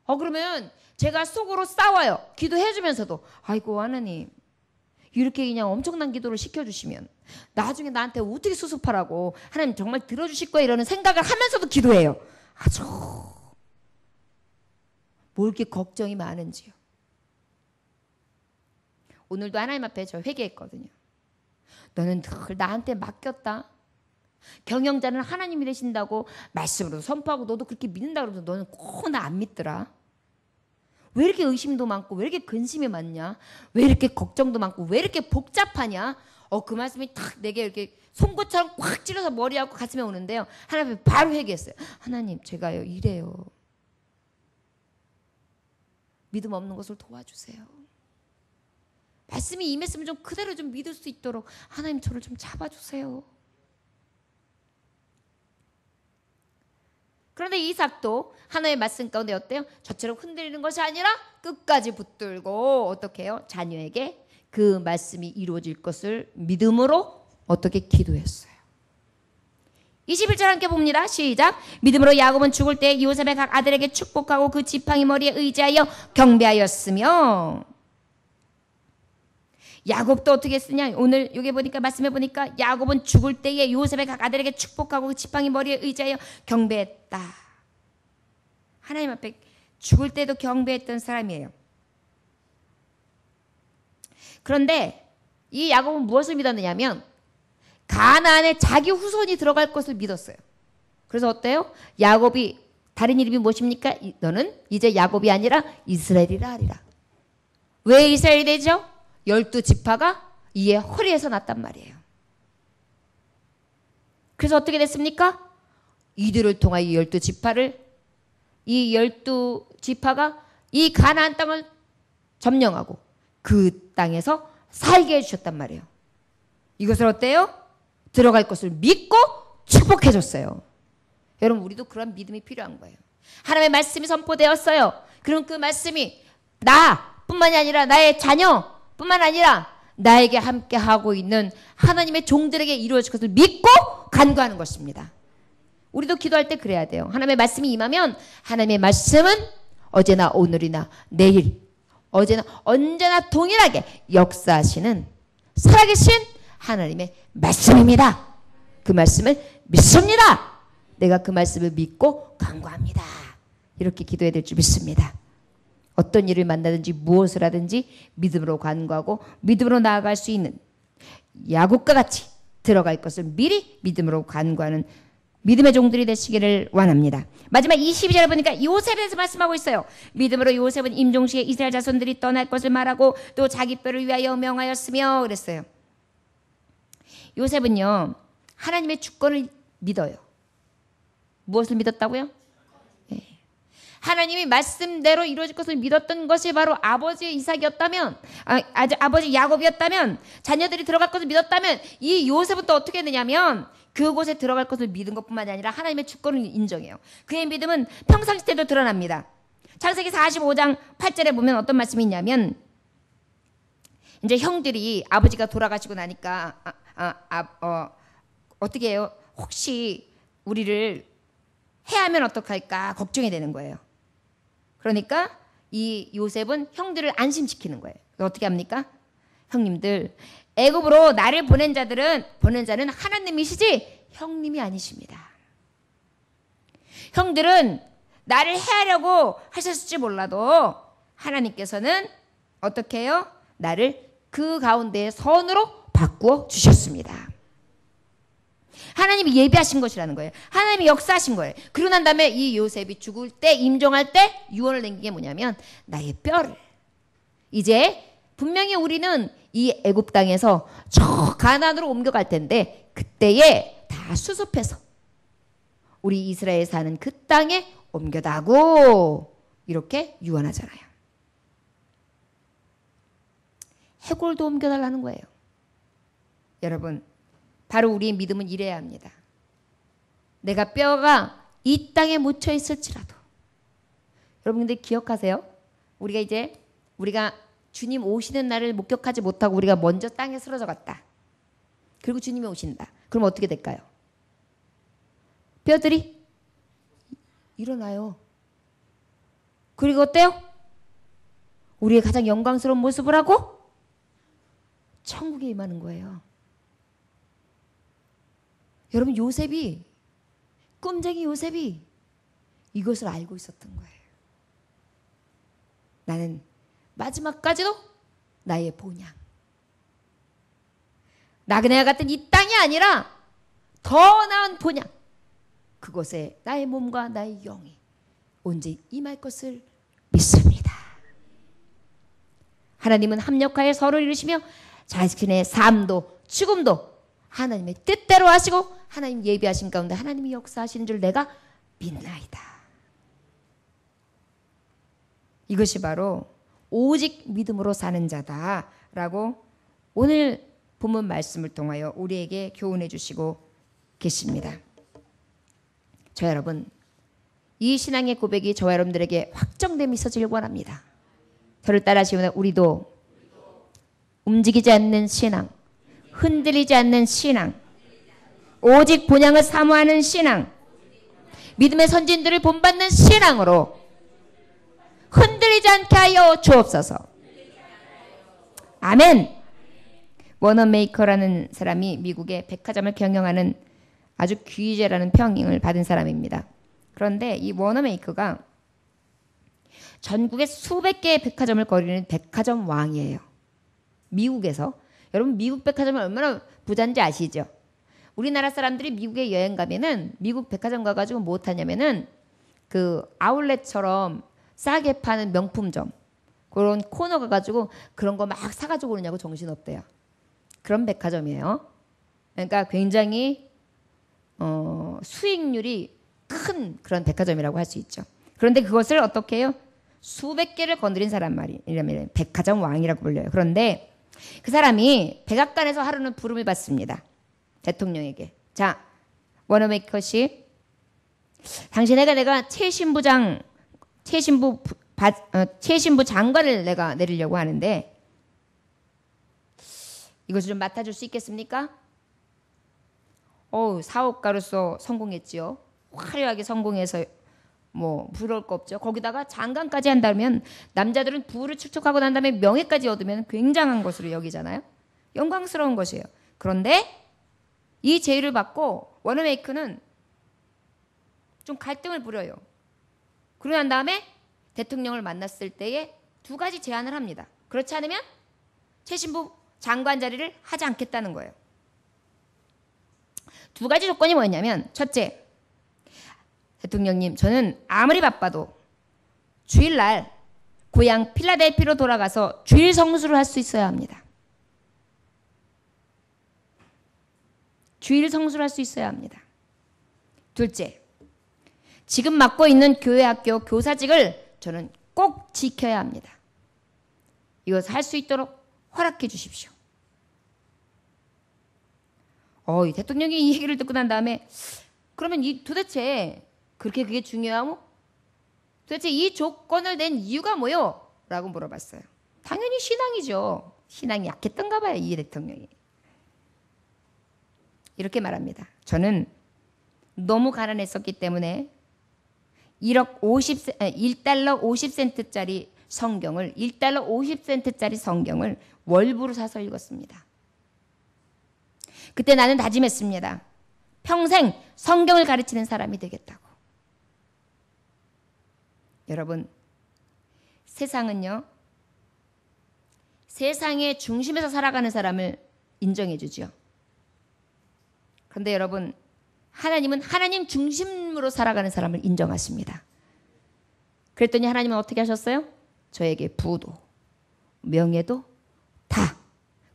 그러면 제가 속으로 싸워요. 기도해 주면서도 아이고 하나님 이렇게 그냥 엄청난 기도를 시켜주시면 나중에 나한테 어떻게 수습하라고 하나님 정말 들어주실 거야 이러는 생각을 하면서도 기도해요. 아주 뭐 이렇게 걱정이 많은지요. 오늘도 하나님 앞에 저 회개했거든요. 너는 늘 나한테 맡겼다. 경영자는 하나님이 되신다고 말씀으로 선포하고 너도 그렇게 믿는다 그러면서 너는 꼭 나 안 믿더라. 왜 이렇게 의심도 많고 왜 이렇게 근심이 많냐? 왜 이렇게 걱정도 많고 왜 이렇게 복잡하냐? 그 말씀이 탁 내게 이렇게 송곳처럼 꽉 찔러서 머리하고 가슴에 오는데요. 하나님 앞에 바로 회개했어요. 하나님 제가요 이래요. 믿음 없는 것을 도와주세요. 말씀이 임했으면 좀 그대로 좀 믿을 수 있도록 하나님 저를 좀 잡아주세요. 그런데 이삭도 하나님의 말씀 가운데 어때요? 저처럼 흔들리는 것이 아니라 끝까지 붙들고 어떻게 해요? 자녀에게 그 말씀이 이루어질 것을 믿음으로 어떻게 기도했어요. 21절 함께 봅니다. 시작. 믿음으로 야곱은 죽을 때 요셉의 각 아들에게 축복하고 그 지팡이 머리에 의지하여 경배하였으며 야곱도 어떻게 했으냐? 오늘 여기 보니까 말씀해 보니까 야곱은 죽을 때에 요셉의 각 아들에게 축복하고 그 지팡이 머리에 의지하여 경배했다. 하나님 앞에 죽을 때도 경배했던 사람이에요. 그런데 이 야곱은 무엇을 믿었느냐면 가나안에 자기 후손이 들어갈 것을 믿었어요. 그래서 어때요? 야곱이 다른 이름이 무엇입니까? 너는 이제 야곱이 아니라 이스라엘이라 하리라. 왜 이스라엘이 되죠? 12지파가 이의 허리에서 났단 말이에요. 그래서 어떻게 됐습니까? 이들을 통하여 이 12지파를 이 12지파가 이 가나안 땅을 점령하고 그 땅에서 살게 해주셨단 말이에요. 이것을 어때요? 들어갈 것을 믿고 축복해 줬어요. 여러분 우리도 그런 믿음이 필요한 거예요. 하나님의 말씀이 선포되었어요. 그럼 그 말씀이 나뿐만이 아니라 나의 자녀 뿐만 아니라 나에게 함께 하고 있는 하나님의 종들에게 이루어질 것을 믿고 간구하는 것입니다. 우리도 기도할 때 그래야 돼요. 하나님의 말씀이 임하면 하나님의 말씀은 어제나 오늘이나 내일 어제나 언제나 동일하게 역사하시는 살아계신 하나님의 말씀입니다. 그 말씀을 믿습니다. 내가 그 말씀을 믿고 간구합니다. 이렇게 기도해야 될 줄 믿습니다. 어떤 일을 만나든지 무엇을 하든지 믿음으로 간구하고 믿음으로 나아갈 수 있는 야곱과 같이 들어갈 것을 미리 믿음으로 간구하는 믿음의 종들이 되시기를 원합니다. 마지막 22절에 보니까 요셉에 대해서 말씀하고 있어요. 믿음으로 요셉은 임종시에 이스라엘 자손들이 떠날 것을 말하고 또 자기 뼈를 위하여 명하였으며 그랬어요. 요셉은요 하나님의 주권을 믿어요. 무엇을 믿었다고요? 네. 하나님이 말씀대로 이루어질 것을 믿었던 것이 바로 아버지 이삭이었다면, 아버지 야곱이었다면, 자녀들이 들어갈 것을 믿었다면, 이 요셉은 또 어떻게 되냐면 그곳에 들어갈 것을 믿은 것뿐만이 아니라 하나님의 주권을 인정해요. 그의 믿음은 평상시 때도 드러납니다. 창세기 45장 8절에 보면 어떤 말씀이 있냐면, 이제 형들이 아버지가 돌아가시고 나니까 어떻게 해요? 혹시 우리를 해하면 어떡할까 걱정이 되는 거예요. 그러니까 이 요셉은 형들을 안심시키는 거예요. 어떻게 합니까? 형님들, 애굽으로 나를 보낸 자는 하나님이시지 형님이 아니십니다. 형들은 나를 해하려고 하셨을지 몰라도 하나님께서는 어떻게 해요? 나를 그 가운데의 선으로 바꾸어 주셨습니다. 하나님이 예비하신 것이라는 거예요. 하나님이 역사하신 거예요. 그러고 난 다음에 이 요셉이 죽을 때, 임종할 때 유언을 남긴 게 뭐냐면 나의 뼈를, 이제 분명히 우리는 이 애굽 땅에서 저 가나안으로 옮겨갈 텐데 그때에 다 수습해서 우리 이스라엘 사는 그 땅에 옮겨다고 이렇게 유언하잖아요. 해골도 옮겨달라는 거예요. 여러분, 바로 우리의 믿음은 이래야 합니다. 내가 뼈가 이 땅에 묻혀 있을지라도. 여러분 근데 기억하세요? 우리가 주님 오시는 날을 목격하지 못하고 우리가 먼저 땅에 쓰러져 갔다. 그리고 주님이 오신다. 그럼 어떻게 될까요? 뼈들이 일어나요. 그리고 어때요? 우리의 가장 영광스러운 모습을 하고 천국에 임하는 거예요. 여러분, 꿈쟁이 요셉이 이것을 알고 있었던 거예요. 나는 마지막까지도 나의 본향, 나그네와 같은 이 땅이 아니라 더 나은 본향, 그곳에 나의 몸과 나의 영이 온전히 임할 것을 믿습니다. 하나님은 합력하여 서로를 이루시며 자신의 삶도 죽음도 하나님의 뜻대로 하시고 하나님 예비하신 가운데 하나님이 역사하신 줄 내가 믿나이다. 이것이 바로 오직 믿음으로 사는 자다라고 오늘 본문 말씀을 통하여 우리에게 교훈해 주시고 계십니다. 저 여러분, 이 신앙의 고백이 저와 여러분들에게 확정됨이 있어지길 원합니다. 저를 따라하시면 우리도 움직이지 않는 신앙, 흔들리지 않는 신앙, 오직 본향을 사모하는 신앙, 믿음의 선진들을 본받는 신앙으로 흔들리지 않게 하여 주옵소서. 아멘. 워너메이커라는 사람이 미국의 백화점을 경영하는 아주 귀재라는 평을 받은 사람입니다. 그런데 이 워너메이커가 전국에 수백 개의 백화점을 거리는 백화점 왕이에요. 미국에서. 여러분, 미국 백화점은 얼마나 부자인지 아시죠? 우리나라 사람들이 미국에 여행 가면은 미국 백화점 가가지고 뭐 하냐면은 그 아울렛처럼 싸게 파는 명품점, 그런 코너 가가지고 그런 거 막 사가지고 오느냐고 정신없대요. 그런 백화점이에요. 그러니까 굉장히 수익률이 큰 그런 백화점이라고 할 수 있죠. 그런데 그것을 어떻게 해요? 수백 개를 건드린 사람 말이라면 백화점 왕이라고 불려요. 그런데 그 사람이 백악관에서 하루는 부름을 받습니다. 대통령에게. 자, 워너메이커 당신에게 내가 최신부 장관을 내가 내리려고 하는데 이것을 좀 맡아줄 수 있겠습니까? 사업가로서 성공했지요. 화려하게 성공해서 뭐 부러울 거 없죠. 거기다가 장관까지 한다면 남자들은 부를 축적하고 난 다음에 명예까지 얻으면 굉장한 것으로 여기잖아요. 영광스러운 것이에요. 그런데 이 제의를 받고 워너메이커는 좀 갈등을 부려요. 그러고 난 다음에 대통령을 만났을 때에 두 가지 제안을 합니다. 그렇지 않으면 최신부 장관 자리를 하지 않겠다는 거예요. 두 가지 조건이 뭐였냐면, 첫째, 대통령님, 저는 아무리 바빠도 주일날 고향 필라델피아로 돌아가서 주일 성수를 할 수 있어야 합니다. 주일 성수를 할 수 있어야 합니다. 둘째, 지금 맡고 있는 교회 학교 교사직을 저는 꼭 지켜야 합니다. 이것을 할 수 있도록 허락해 주십시오. 이 대통령이 이 얘기를 듣고 난 다음에 그러면 도대체 그렇게 그게 중요하모? 도대체 이 조건을 낸 이유가 뭐요? 라고 물어봤어요. 당연히 신앙이죠. 신앙이 약했던가 봐요, 이 대통령이. 이렇게 말합니다. 너무 가난했었기 때문에 1달러 50센트짜리 성경을 1달러 50센트짜리 성경을 월부로 사서 읽었습니다. 그때 나는 다짐했습니다. 평생 성경을 가르치는 사람이 되겠다고. 여러분, 세상은요, 세상의 중심에서 살아가는 사람을 인정해 주죠. 그런데 여러분, 하나님은 하나님 중심으로 살아가는 사람을 인정하십니다. 그랬더니 하나님은 어떻게 하셨어요? 저에게 부도, 명예도 다,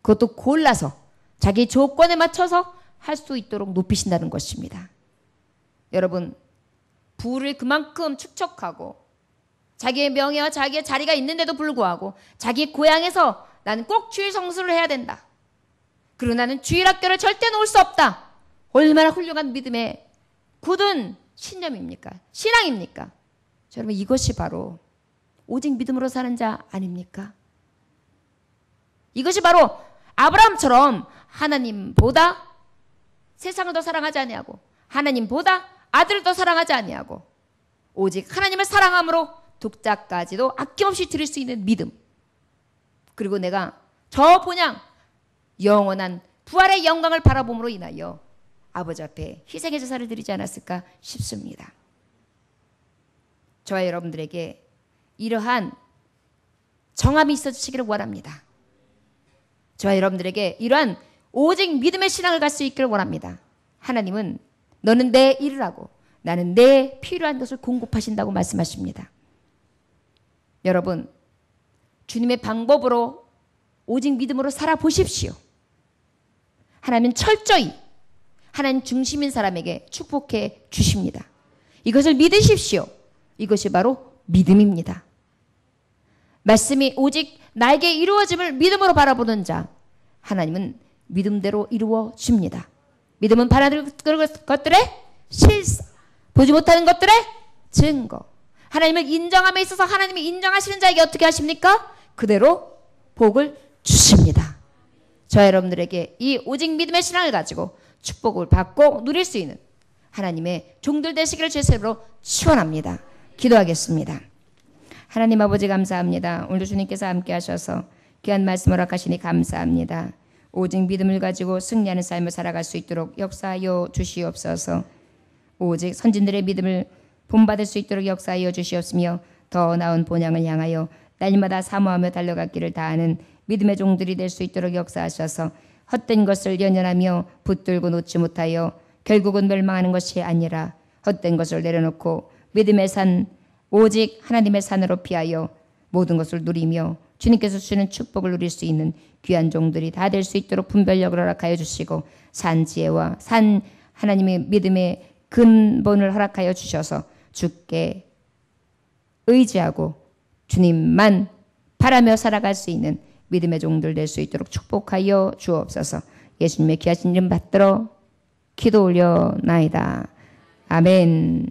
그것도 골라서 자기 조건에 맞춰서 할 수 있도록 높이신다는 것입니다. 여러분, 부를 그만큼 축적하고 자기의 명예와 자기의 자리가 있는데도 불구하고 자기 고향에서 나는 꼭 주일 성수를 해야 된다. 그리고 나는 주일 학교를 절대 놓을 수 없다. 얼마나 훌륭한 믿음의 굳은 신념입니까? 신앙입니까? 여러분, 이것이 바로 오직 믿음으로 사는 자 아닙니까? 이것이 바로 아브라함처럼 하나님보다 세상을 더 사랑하지 아니하고 하나님보다 아들을 더 사랑하지 아니하고 오직 하나님을 사랑함으로 독자까지도 아낌없이 드릴 수 있는 믿음. 그리고 내가 저 본향 영원한 부활의 영광을 바라봄으로 인하여 아버지 앞에 희생의 제사를 드리지 않았을까 싶습니다. 저와 여러분들에게 이러한 정함이 있어 주시기를 원합니다. 저와 여러분들에게 이러한 오직 믿음의 신앙을 갈 수 있기를 원합니다. 하나님은 너는 내 일을 하고 나는 내 필요한 것을 공급하신다고 말씀하십니다. 여러분, 주님의 방법으로 오직 믿음으로 살아보십시오. 하나님은 철저히 하나님 중심인 사람에게 축복해 주십니다. 이것을 믿으십시오. 이것이 바로 믿음입니다. 말씀이 오직 나에게 이루어짐을 믿음으로 바라보는 자, 하나님은 믿음대로 이루어 줍니다. 믿음은 바라는 것들의 실사, 보지 못하는 것들의 증거. 하나님을 인정함에 있어서 하나님이 인정하시는 자에게 어떻게 하십니까? 그대로 복을 주십니다. 저 여러분들에게 이 오직 믿음의 신앙을 가지고 축복을 받고 누릴 수 있는 하나님의 종들 되시기를 주의 이름으로 축원합니다. 기도하겠습니다. 하나님 아버지 감사합니다. 오늘도 주님께서 함께 하셔서 귀한 말씀을 허락하시니 감사합니다. 오직 믿음을 가지고 승리하는 삶을 살아갈 수 있도록 역사하여 주시옵소서. 오직 선진들의 믿음을 본받을 수 있도록 역사하여 주시옵으며 더 나은 본향을 향하여 날마다 사모하며 달려갔기를 다하는 믿음의 종들이 될 수 있도록 역사하셔서 헛된 것을 연연하며 붙들고 놓지 못하여 결국은 멸망하는 것이 아니라 헛된 것을 내려놓고 믿음의 산 오직 하나님의 산으로 피하여 모든 것을 누리며 주님께서 주시는 축복을 누릴 수 있는 귀한 종들이 다 될 수 있도록 분별력을 허락하여 주시고 산 지혜와 산 하나님의 믿음의 근본을 허락하여 주셔서 주께 의지하고 주님만 바라며 살아갈 수 있는 믿음의 종들 될 수 있도록 축복하여 주옵소서. 예수님의 귀하신 이름 받들어 기도 올려나이다. 아멘.